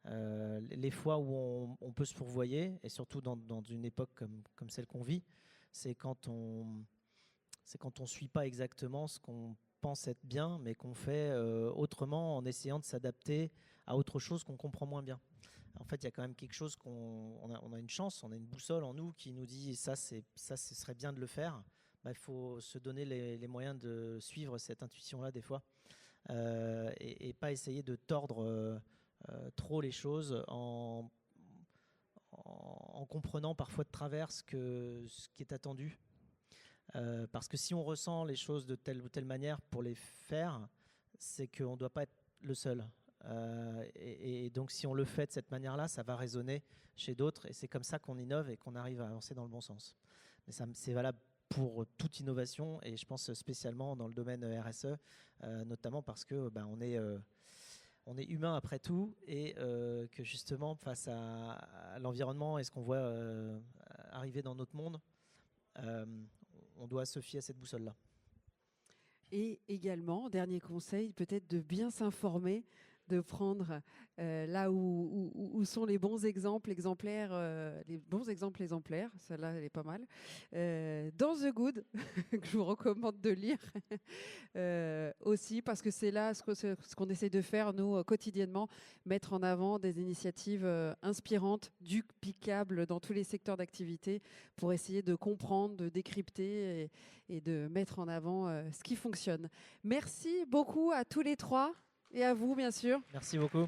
Les fois où on peut se fourvoyer, et surtout dans une époque comme celle qu'on vit, c'est quand on suit pas exactement ce qu'on pense être bien, mais qu'on fait autrement, en essayant de s'adapter à autre chose qu'on comprend moins bien. En fait, il y a quand même quelque chose on a une chance, on a une boussole en nous qui nous dit ça, ce serait bien de le faire. Il faut se donner les moyens de suivre cette intuition-là des fois, et pas essayer de tordre trop les choses en comprenant parfois de travers ce qui est attendu. Parce que si on ressent les choses de telle ou telle manière pour les faire, c'est qu'on ne doit pas être le seul. Et donc si on le fait de cette manière-là, ça va résonner chez d'autres, et c'est comme ça qu'on innove et qu'on arrive à avancer dans le bon sens. Mais c'est valable pour toute innovation, et je pense spécialement dans le domaine RSE, notamment parce que on est humain après tout, et que justement face à l'environnement et ce qu'on voit arriver dans notre monde, on doit se fier à cette boussole-là. Et également, dernier conseil, peut-être de bien s'informer, de prendre là où sont les bons exemples exemplaires, celle-là elle est pas mal, dans The Good, que je vous recommande de lire aussi, parce que c'est là ce qu'on essaie de faire, nous, quotidiennement, mettre en avant des initiatives inspirantes, duplicables dans tous les secteurs d'activité, pour essayer de comprendre, de décrypter et de mettre en avant ce qui fonctionne. Merci beaucoup à tous les trois. Et à vous, bien sûr. Merci beaucoup.